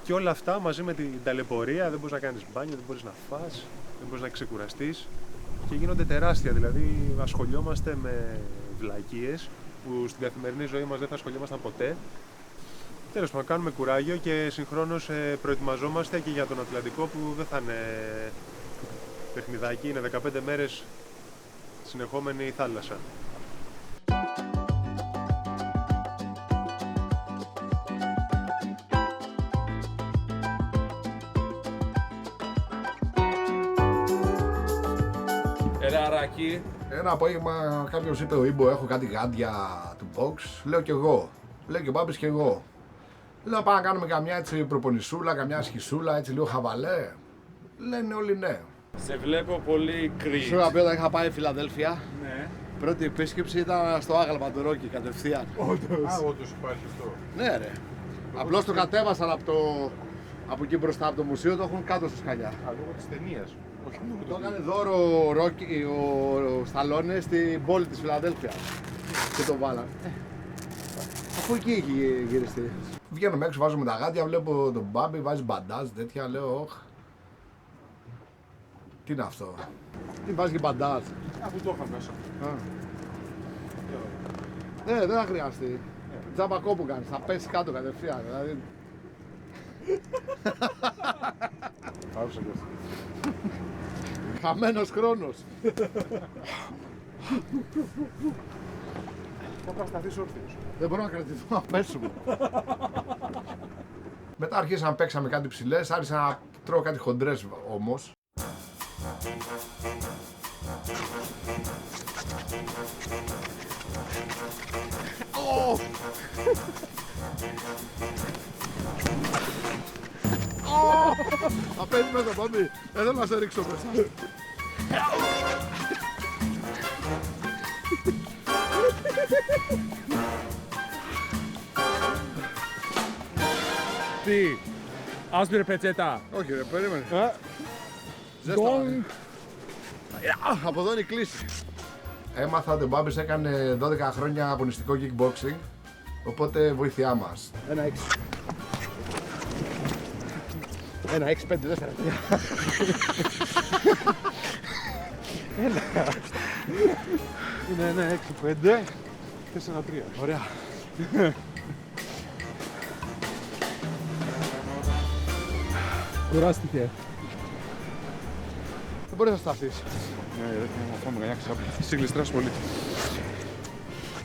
Και όλα αυτά μαζί με την ταλαιπωρία, δεν μπορείς να κάνεις μπάνιο, δεν μπορείς να φας, δεν μπορείς να ξεκουραστείς και γίνονται τεράστια. Δηλαδή, ασχολιόμαστε με βλακίες που στην καθημερινή ζωή μας δεν θα ασχολιόμασταν ποτέ. Τέλος πάντων, κάνουμε κουράγιο και συγχρόνως προετοιμαζόμαστε και για τον Ατλαντικό, που δεν θα είναι παιχνιδάκι, είναι 15 μέρες συνεχόμενη θάλασσα. Ελαράκι. Ένα απόγευμα κάποιος είπε: ο Ήμπο, έχω κάτι γάντια του box. Λέω κι εγώ. Λέω και ο Μπάμπης κι εγώ. Λέω: πάμε να κάνουμε καμιά έτσι προπονησούλα, καμιά σχισούλα, έτσι λίγο χαβαλέ. Λένε όλοι ναι. Σε βλέπω πολύ κρύο. Σου είχα πει όταν είχα πάει Φιλαδέλφια. Ναι. Πρώτη επίσκεψη ήταν στο άγαλμα του Ρόκι κατευθείαν. Όντως υπάρχει αυτό. Ναι, ρε. Απλώς το κατέβασαν από εκεί μπροστά από το μουσείο, το έχουν κάτω στα σκαλιά. Λόγω της ταινίας. Όχι λόγω Το έκανε δώρο ο Ρόκι, ο Σταλόνε στην πόλη της Φιλαδέλφια. Και το βάλαν. Από εκεί έχει γυριστεί. Βγαίνουμε έξω, βάζουμε τα γάντια, βλέπω τον Μπάμπη, βάζει μπαντάζ, τέτοια, λέω όχ. Τι είναι αυτό. Τι βάζει και μπαντάζ. Αφού το είχα μέσα. Ναι, δεν θα χρειαστεί. Τζάμπα κόπου κάνεις, θα πέσει κάτω κατευθείαν. Δηλαδή... Άκουσα και αυτό. Χαμένος χρόνος. Θα σταθείς όρθιος. Δεν μπορώ να κρατηθώ να πέσουμε. Μετά αρχίσαμε να παίξαμε κάτι ψηλές, άρχισα να τρώω κάτι χοντρές όμως. Θα παίζει μέσα, Μπάμπη. Εδώ να σε ρίξω μέσα. Τι, άσπηρε πετσέτα. Όχι ρε, περίμενε. Γκονγκ. Από εδώ είναι η κλίση. Έμαθα ότι ο Μπάμπης έκανε 12 χρόνια αγωνιστικό kickboxing. Οπότε βοήθειά μας. 1-6. 1-6-5, δεύτερα. Είναι 1-6-5, 4-3. Ωραία. Κουράστηκε. Δεν μπορείς να σταθείς. Ναι, δεν θέλω να φάμε κανιά ξάπλη. Σε γλιστράς πολύ.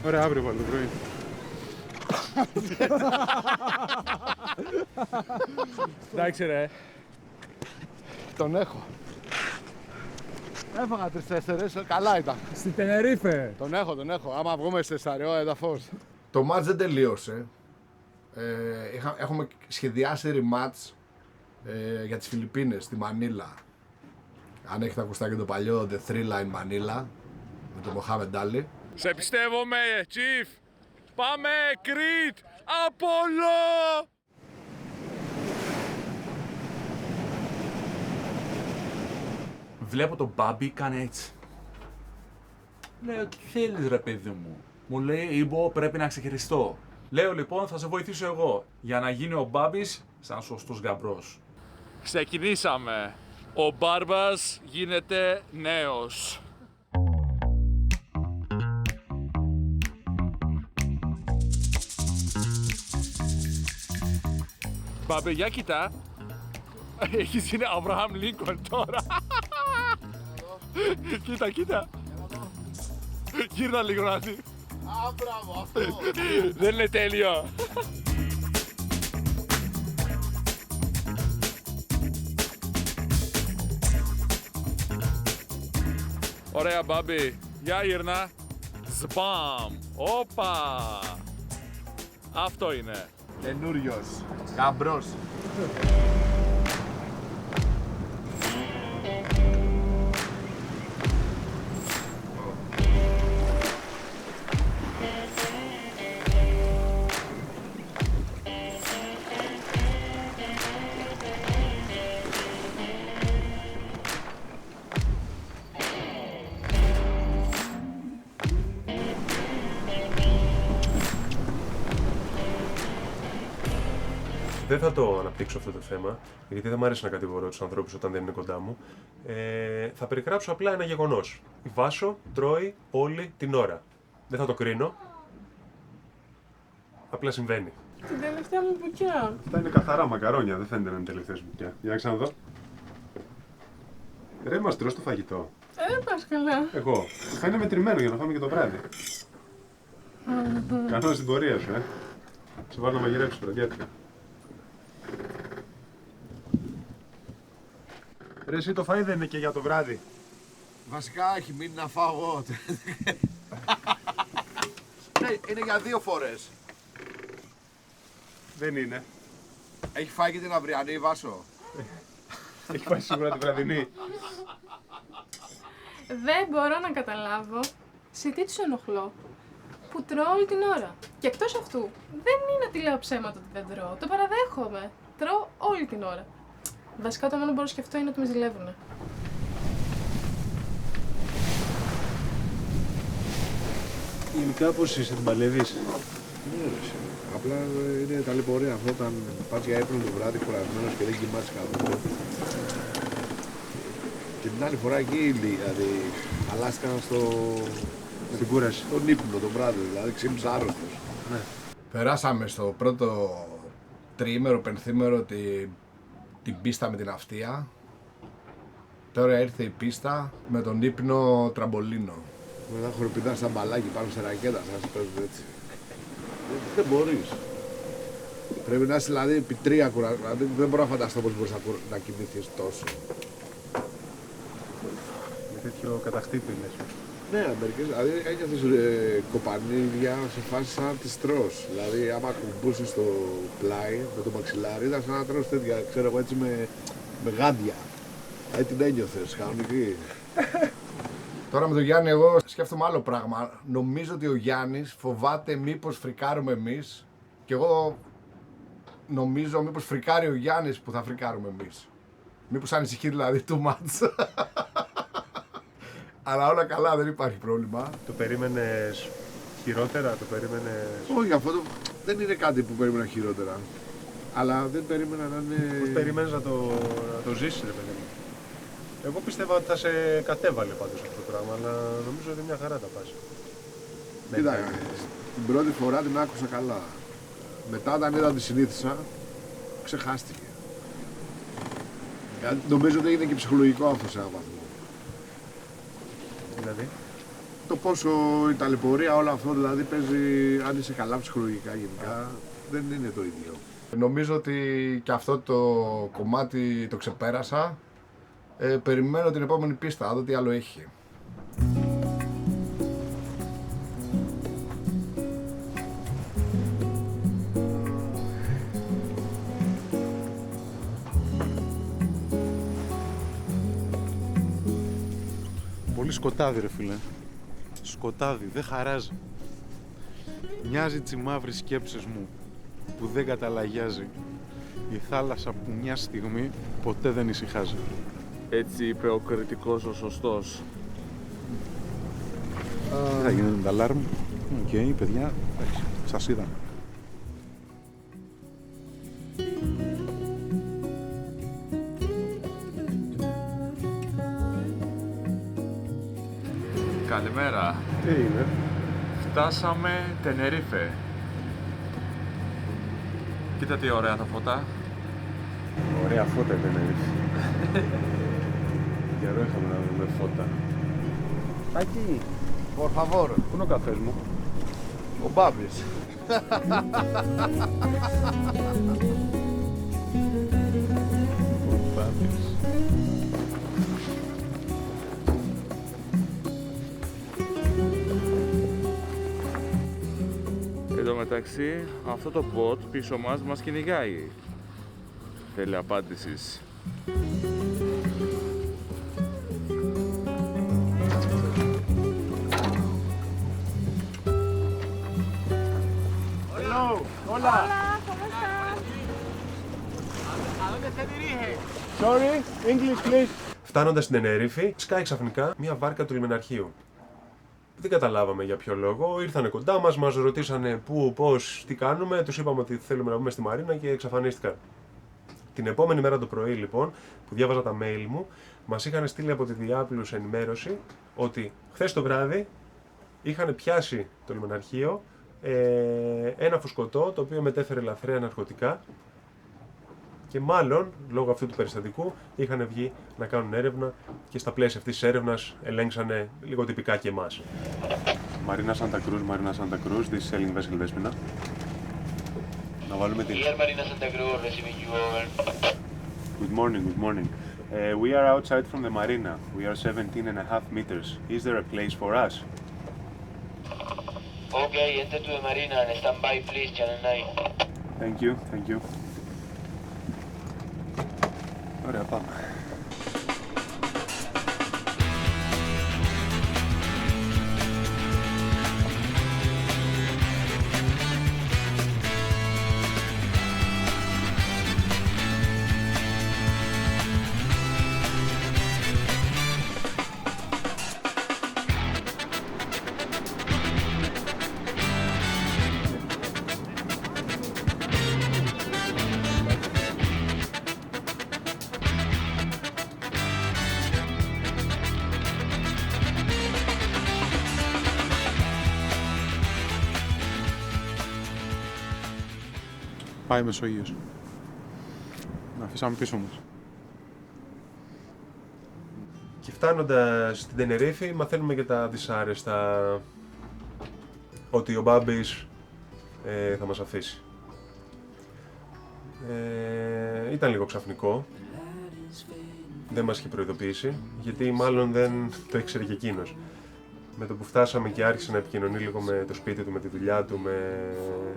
Ωραία, αύριο πάλι το πρωί. Εντάξει ρε. Τον έχω. Έφαγα 3-4, καλά ήταν. Στη Τενερίφε. Τον έχω. Άμα βγούμε σε σαριό έδαφος. Το μάτς δεν τελείωσε. Έχουμε σχεδιάσει rematch για τις Φιλιππίνες, στη Μανίλα. Αν έχετε ακουστά και το παλιό The Three Line Manila με τον Μοχάμεντ Άλι. Σε πιστεύομαι, Chief! Πάμε, Κρήτ! Απόλλω! Βλέπω τον Μπάμπι κάνει έτσι. Λέω, τι θέλεις ρε παιδί μου. Μου λέει, Ήμπο, πρέπει να ξεχειριστώ. Λέω λοιπόν, θα σε βοηθήσω εγώ. Για να γίνει ο Μπάμπης σαν σωστός γαμπρός. Ξεκινήσαμε. Ο Μπάρμπας γίνεται νέος. Μπάμπε, για κοίτα. Έχεις γίνει Αβραάμ Λίνκον τώρα. Κοίτα. Γύρνα λίγο να δει. Μπράβο, αυτό. Δεν είναι τέλειο. Ωραία, Μπάμπη. Για γύρνα. Σμπαμ. Όπα. Αυτό είναι. Καινούριος. Γαμπρός. Δεν θα το αναπτύξω αυτό το θέμα, γιατί δεν μου αρέσει να κατηγορώ τους ανθρώπους όταν δεν είναι κοντά μου. Θα περιγράψω απλά ένα γεγονός. Η Βάσο τρώει όλη την ώρα. Δεν θα το κρίνω. Απλά συμβαίνει. Την τελευταία μου μπουκιά. Αυτά είναι καθαρά μακαρόνια, δεν φαίνεται να είναι τελευταία μπουκιά. Για να ξαναδώ. Ρε, μας τρως το φαγητό. Πας καλά. Εγώ. Θα είναι μετρημένο για να φάμε και το βράδυ. Κανόνας στην πορεία σου, Σε βάλω να μαγειρέψεις προγγέτρια. Ρε, εσύ το φαΐ δεν είναι και για το βράδυ. Βασικά έχει μείνει να φάω εγώ. Είναι για 2 φορές. Δεν είναι. Έχει φάει και την αυριανή, Βάσο. Έχει πάει σίγουρα την βραδινή. Δεν μπορώ να καταλάβω σε τι τους ενοχλώ που τρώω όλη την ώρα. Και εκτός αυτού, δεν είναι ότι λέω ψέματα ότι δεν τρώω. Το παραδέχομαι. Τρώω όλη την ώρα. Βασικά το μόνο που μπορώ να σκεφτώ είναι ότι με ζηλεύουνε. Γενικά πώς είσαι, την παλεύεις? Ναι, απλά είναι ταλαιπωρία αυτό όταν πας για ύπνο το βράδυ κουρασμένος και δεν κοιμάσαι καθόλου. Και την άλλη φορά εκεί δηλαδή αλλάστηκαν στην κούραση. Στον ύπνο το βράδυ, δηλαδή ξύπνησα άρρωστος. Ναι. Περάσαμε στο πρώτο τριήμερο, πενθήμερο την πίστα με την αυτεία. Τώρα ήρθε η πίστα με τον ύπνο τραμπολίνο. Μετά χοροπηδάς στα μπαλάκι πάνω σε ρακέτα, σας παίζουν έτσι. Δεν μπορείς. Πρέπει να είσαι δηλαδή επί 3 κουρασμένος, δηλαδή δεν μπορώ να φανταστώ πώς μπορείς να κοιμηθείς τόσο. Με τέτοιο καταχτύπη λες. Ναι, μερικές, δηλαδή ένιωθες κοπανίδια σε φάση σαν να τις τρως. Δηλαδή άμα κουμπούσεις το πλάι με το μαξιλάρι ήταν σαν να τρως τέτοια, ξέρω εγώ έτσι με γάντια. Δηλαδή την ένιωθες, κανονική. Τώρα με τον Γιάννη εγώ σκέφτομαι άλλο πράγμα. Νομίζω ότι ο Γιάννης φοβάται μήπως φρικάρουμε εμείς και εγώ νομίζω μήπως φρικάρει ο Γιάννης που θα φρικάρουμε εμείς. Μήπως ανησυχεί δηλαδή too much. Αλλά όλα καλά, δεν υπάρχει πρόβλημα. Το περίμενες χειρότερα, το περίμενες... Όχι, αυτό δεν είναι κάτι που περίμενα χειρότερα. Αλλά δεν περίμενα να είναι... Πώς περιμένεις να το ζήσεις, ρε παιδί μου. Εγώ πίστευα ότι θα σε κατέβαλε πάντως αυτό το πράγμα, αλλά νομίζω ότι μια χαρά τα πας. Κοίτα, την πρώτη φορά την άκουσα καλά. Μετά όταν είδα τη συνήθισα, ξεχάστηκε. Νομίζω ότι είναι και ψυχολογικό αυτό σε έναν βαθμό. Δηλαδή. Το πόσο η ταλαιπωρία, όλο αυτό δηλαδή παίζει, αν είσαι καλά ψυχολογικά γενικά, δεν είναι το ίδιο. Νομίζω ότι και αυτό το κομμάτι το ξεπέρασα. Περιμένω την επόμενη πίστα, να δω τι άλλο έχει. Πολύ σκοτάδι ρε φίλε. Σκοτάδι, δεν χαράζει. Μοιάζει τις μαύρες σκέψεις μου που δεν καταλαγιάζει. Η θάλασσα που μια στιγμή ποτέ δεν ησυχάζει. Έτσι είπε ο κριτικός ο σωστός. Τι θα γίνει με τα αλάρμ. Οκ, παιδιά, σας είδα. Καλημέρα. Τι είναι? Φτάσαμε Τενερίφε. Κοίτα τι ωραία τα φώτα. Ωραία φώτα δεν είναι. Καιρό είχαμε να δούμε φώτα. Άκη, Por favor, πού είναι ο καφές μου? ο Μπάμπης. Εν τω μεταξύ, αυτό το bot πίσω μας κυνηγάει. Θέλει απάντησης. Φτάνοντας στην Τενερίφη, σκάει ξαφνικά μια βάρκα του λιμεναρχείου. Δεν καταλάβαμε για ποιο λόγο. Ήρθανε κοντά μας, μας ρωτήσανε πού, πώς, τι κάνουμε. Τους είπαμε ότι θέλουμε να μπούμε στη Μαρίνα και εξαφανίστηκαν. Την επόμενη μέρα το πρωί, λοιπόν, που διάβαζα τα mail μου, μας είχαν στείλει από τη Διάπλους ενημέρωση ότι χθες το βράδυ είχαν πιάσει το λιμεναρχείο ένα φουσκωτό το οποίο μετέφερε λαθρέα ναρκωτικά και μάλλον λόγω αυτού του περιστατικού είχαν βγει να κάνουν έρευνα και στα πλαίσια αυτής της έρευνας ελέγξανε λίγο τυπικά και εμάς. Μαρίνα Σάντα Κρούς, this is sailing vessel Vespina. Να βάλουμε την... Here Marina Santa Cruz, receiving you over. Good morning. We are outside from the marina. We are 17.5 meters. Is there a place for us? Okay, enter to the marina and stand by please, channel 9. Thank you. Ωραία, πάμε. Πάει Μεσόγειος. Να αφήσαμε πίσω μας. Και φτάνοντας στην Τενερίφη, μαθαίνουμε και τα δυσάρεστα ότι ο Μπάμπης θα μας αφήσει. Ήταν λίγο ξαφνικό. Δεν μας είχε προειδοποιήσει, γιατί μάλλον δεν το ήξερε και εκείνος. Με το που φτάσαμε και άρχισε να επικοινωνεί λίγο με το σπίτι του, με τη δουλειά του, με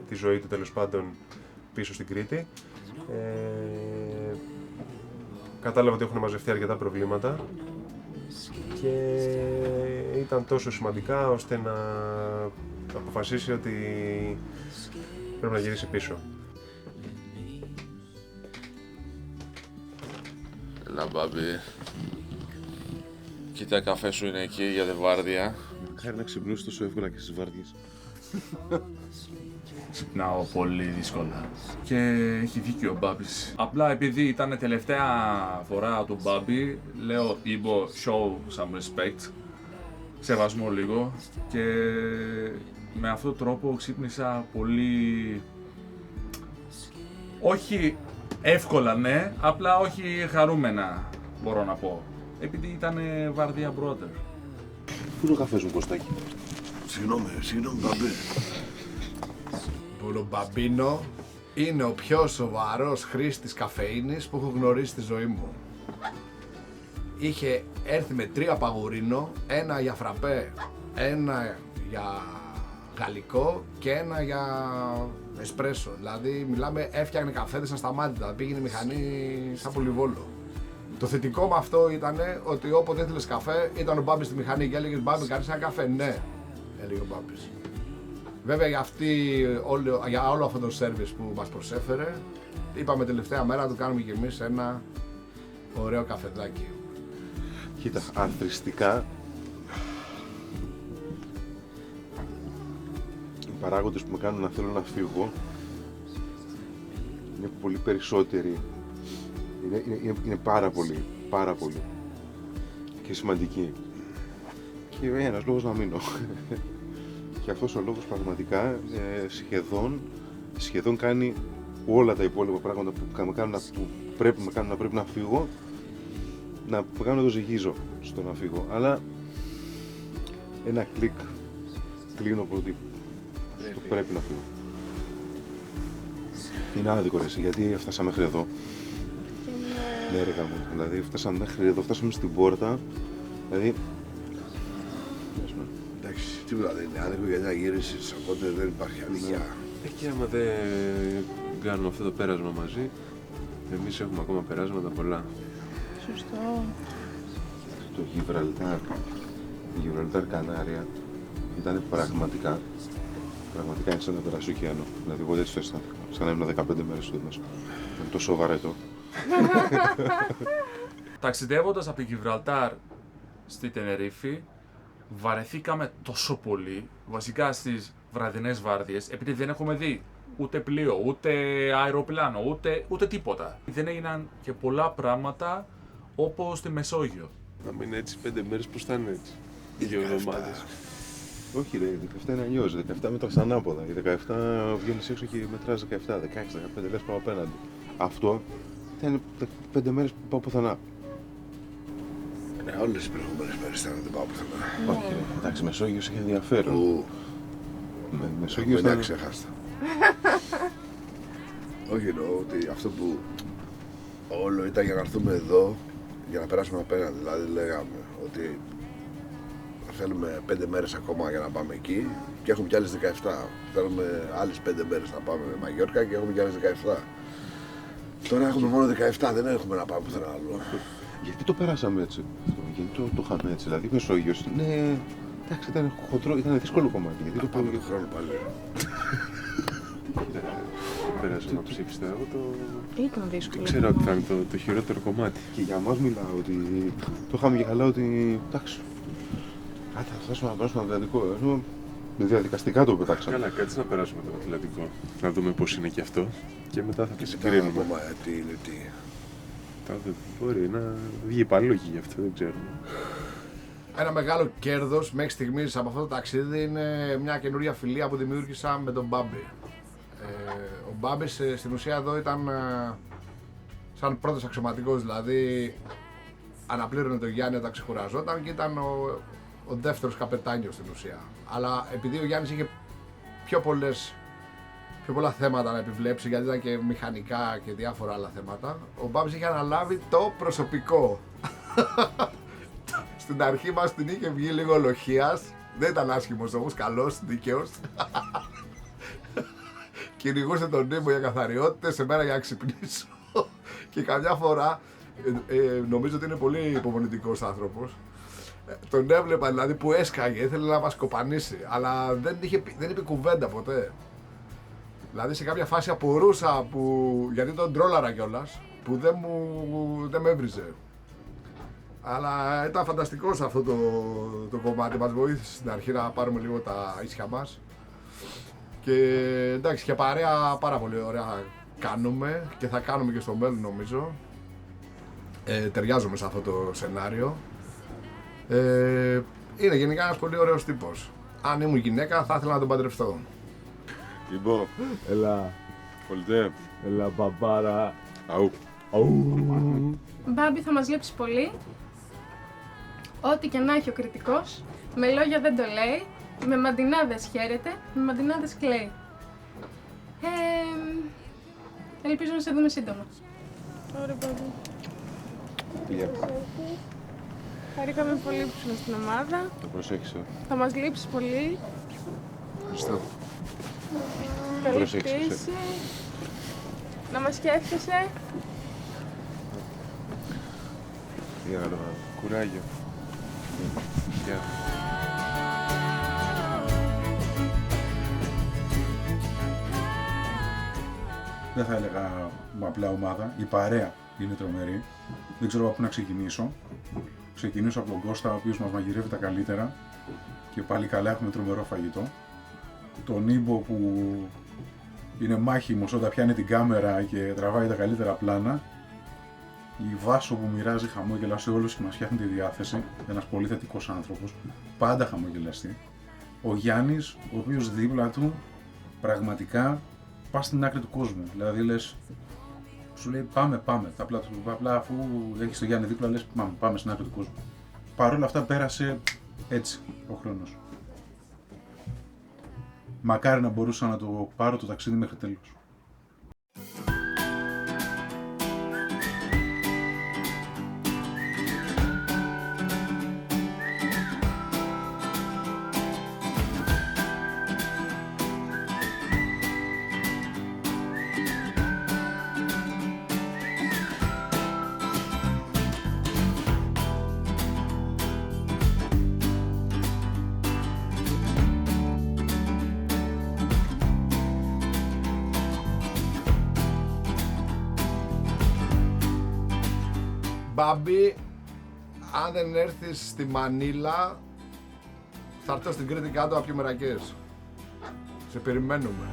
τη ζωή του τέλος πάντων πίσω στην Κρήτη, κατάλαβα ότι έχουν μαζευτεί αρκετά προβλήματα και ήταν τόσο σημαντικά ώστε να αποφασίσει ότι πρέπει να γυρίσει πίσω. Έλα Μπάμπη. Κοίτα, καφέ σου είναι εκεί για δε βάρδια. Χάρη να ξυπνούς τόσο εύκολα και στις βάρδιες. Ξυπνάω πολύ δύσκολα. Και έχει δίκιο ο Μπάμπης. Απλά επειδή ήταν τελευταία φορά του Μπάμπη, λέω Ιμπο, show some respect. Σεβασμό λίγο. Και με αυτόν τον τρόπο ξύπνησα πολύ... Όχι εύκολα, ναι, απλά όχι χαρούμενα, μπορώ να πω. Επειδή ήταν βαρδία brother. Πού είναι ο καφές μου, Κωστάκη? Συγγνώμη, Μπαμπέ. Ο Μπαμπίνο είναι ο πιο σοβαρός χρήστης καφεΐνης που έχω γνωρίσει στη ζωή μου. Είχε έρθει με 3 παγουρίνο, ένα για φραπέ, ένα για γαλλικό και ένα για εσπρέσο. Δηλαδή, μιλάμε, έφτιαχνε καφέδες ασταμάτητα, πήγαινε μηχανή σαν πολυβόλο. Το θετικό με αυτό ήταν ότι όποτε ήθελες καφέ, ήταν ο Μπάμπης στη μηχανή και έλεγες Μπάμπη, κάνεις ένα καφέ? Ναι, έλεγε ο Μπάμπης. Βέβαια για όλο αυτό το σέρβις που μας προσέφερε, είπαμε τελευταία μέρα να του κάνουμε κι εμείς ένα ωραίο καφεδάκι. Κοίτα, ανθριστικά οι παράγοντες που με κάνουν να θέλω να φύγω είναι πολύ περισσότεροι. Είναι πάρα πολύ και σημαντικοί. Και ένας λόγος να μείνω. Και αυτός ο λόγος πραγματικά σχεδόν κάνει όλα τα υπόλοιπα πράγματα που πρέπει να φύγω, να με κάνουν να το ζυγίζω στο να φύγω. Αλλά ένα κλικ κλείνω από ότι πρέπει να φύγω. Είναι άδικο ρε, γιατί φτάσαμε μέχρι εδώ. Ναι ρε γάμο, δηλαδή φτάσαμε μέχρι εδώ, φτάσαμε στην πόρτα, δηλαδή... Εντάξει, τίποτα δεν είναι άδικο γιατί να γυρίσεις, οπότε δεν υπάρχει αδικιά. Και άμα δεν κάνουμε αυτό το πέρασμα μαζί, εμείς έχουμε ακόμα περάσματα πολλά. Σωστό. Το Γιβραλτάρ Κανάρια ήταν πραγματικά είναι σαν να περάσει ο ωκεανό. Δηλαδή εγώ έτσι το αισθάνθηκα, σαν να ήμουν 15 μέρες εδώ μέσα. Ήταν τόσο βαρετό. Ταξιδεύοντας από τη Γιβραλτάρ στη Τενερίφη, βαρεθήκαμε τόσο πολύ, βασικά στις βραδινές βάρδιες, επειδή δεν έχουμε δει ούτε πλοίο, ούτε αεροπλάνο, ούτε τίποτα. Δεν έγιναν και πολλά πράγματα όπως στη Μεσόγειο. Να μην έτσι 5 μέρες, πώς θα είναι έτσι, 2 εβδομάδες. Όχι ρε, 17 είναι αλλιώς, 17 μέτρας ανάποδα, οι 17 βγαίνεις έξω και μετράς 17, 16, 15 λες πάω απέναντι. Αυτό ήταν 5 μέρες που πάω πουθενά. Ναι, όλες οι προηγούμενες μέρες ήταν να δεν πάω πουθενά. Όχι ρε, εντάξει, Μεσόγειος είχε ενδιαφέρον. Μεσόγειος ήταν... ξεχάστα. Όχι εννοώ ότι αυτό που όλο ήταν για να έρθουμε εδώ, για να περάσουμε απέναντι. Δηλαδή λέγαμε ότι θέλουμε 5 μέρες ακόμα για να πάμε εκεί και έχουμε κι άλλες 17. Θέλουμε άλλες 5 μέρες να πάμε με Μαγιόρκα και έχουμε κι άλλες 17. Τώρα έχουμε μόνο 17, δεν έχουμε να πάμε πουθενά άλλο. Γιατί το περάσαμε έτσι, γιατί το είχαμε έτσι, δηλαδή η Μεσόγειος είναι... Εντάξει, ήταν χοντρό, ήταν δύσκολο κομμάτι. Γιατί το πάμε τον χρόνο πάλι. Πέρασε να ψήφιστα, εγώ Ήταν δύσκολο. Ξέρω ότι θα είναι το χειρότερο κομμάτι. Και για μας μιλάω ότι το είχαμε και καλά ότι εντάξει, θα φτάσουμε να περάσουμε Ατλαντικό, διαδικαστικά το πετάξαμε. Καλά, κάτσε να περάσουμε το Ατλαντικό, να δούμε πώς είναι και αυτό και μετά θα το συγκρίνουμε. Ακόμα τι είναι τι. Μπορεί να βγει υπάλληλογη γι' αυτό, δεν ξέρουμε. Ένα μεγάλο κέρδος μέχρι στιγμής από αυτό το ταξίδι είναι μια καινούρια φιλία που δημιούργησα με τον Μπάμπη. Ο Μπάμπης στην ουσία εδώ ήταν σαν πρώτος αξιωματικός, δηλαδή αναπλήρωνε τον Γιάννη όταν ξεκουραζόταν και ήταν ο δεύτερος καπετάνιος στην ουσία. Αλλά επειδή ο Γιάννης είχε πιο πολλά θέματα να επιβλέψει, γιατί ήταν και μηχανικά και διάφορα άλλα θέματα, ο Μπάμπης είχε αναλάβει το προσωπικό. Στην αρχή μας την είχε βγει λίγο λοχίας, δεν ήταν άσχημος όμως, καλός, δίκαιος. Κυνηγούσε τον ύμο για καθαριότητες, σε μένα για να ξυπνήσω. Και καμιά φορά, νομίζω ότι είναι πολύ υπομονητικός άνθρωπος, τον έβλεπα δηλαδή που έσκαγε, ήθελε να μας κοπανίσει, αλλά δεν είπε κουβέντα ποτέ. Δηλαδή σε κάποια φάση απορούσα, γιατί τον τρόλαρα κιόλας, που δεν με έβριζε. Αλλά ήταν φανταστικό σε αυτό το κομμάτι, μας βοήθησε στην αρχή να πάρουμε λίγο τα ίσια μας. Και εντάξει, και παρέα πάρα πολύ ωραία κάνουμε και θα κάνουμε και στο μέλλον νομίζω. Ταιριάζουμε σε αυτό το σενάριο. Είναι γενικά ένας πολύ ωραίος τύπος. Αν ήμουν γυναίκα θα ήθελα να τον παντρευτώ. Λοιπόν, έλα. Πολιτέ. Έλα παπάρα. Αου. Μπάμπη, θα μας λείψει πολύ. Ό,τι και να έχει ο κριτικός, με λόγια δεν το λέει, με μαντινάδες χαίρεται, με μαντινάδες κλαίει. Ελπίζω να σε δούμε σύντομα. Ωραία, Μπάμπη. Χαρήκαμε πολύ που ήσουν στην ομάδα. Το προσέχεις. Θα μας λείψεις πολύ. Ευχαριστώ. Καλή πτήση. Να μας σκέφτεσαι. Για καλό. Κουράγιο. Γεια. Δεν θα έλεγα απλά ομάδα, η παρέα είναι τρομερή. Δεν ξέρω από πού να ξεκινήσω. Ξεκινήσω από τον Κώστα, ο οποίος μας μαγειρεύει τα καλύτερα και πάλι καλά έχουμε τρομερό φαγητό. Τον Ήμπο που είναι μάχημος όταν πιάνει την κάμερα και τραβάει τα καλύτερα πλάνα. Η Βάσο που μοιράζει χαμόγελα σε όλους και μας φτιάχνει τη διάθεση. Ένας πολύ θετικός άνθρωπος, πάντα χαμογελαστή. Ο Γιάννης, ο οποίος δίπλα του πραγματικά πά στην άκρη του κόσμου. Δηλαδή λες, σου λέει πάμε. Απλά αφού έχεις το Γιάννη δίπλα λες πάμε στην άκρη του κόσμου. Παρ' όλα αυτά πέρασε έτσι ο χρόνος. Μακάρι να μπορούσα να το πάρω το ταξίδι μέχρι τέλος. Μπάμπη, αν δεν έρθεις στη Μανίλα, θα έρθω στην Κρήτη κάτω από Μερακές. Σε περιμένουμε.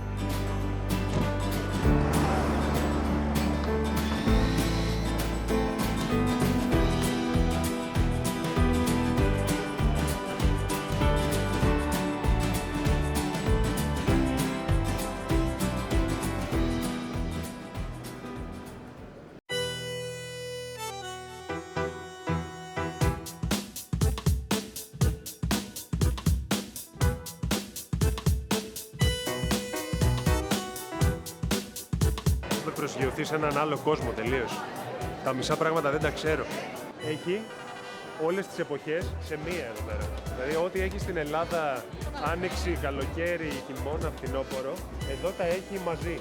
Προσγειωθεί σε έναν άλλο κόσμο τελείως. Τα μισά πράγματα δεν τα ξέρω. Έχει όλες τις εποχές σε μία εδώ πέρα. Δηλαδή ό,τι έχει στην Ελλάδα άνοιξη, καλοκαίρι, χειμώνα, φθινόπωρο, εδώ τα έχει μαζί.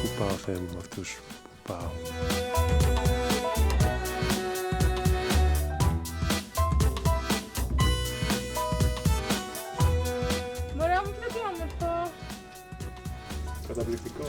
Πού πάω, Θεέ μου, με αυτούς, πού πάω. Μωρά μου, κοίτα τι όμορφο. Καταπληκτικό.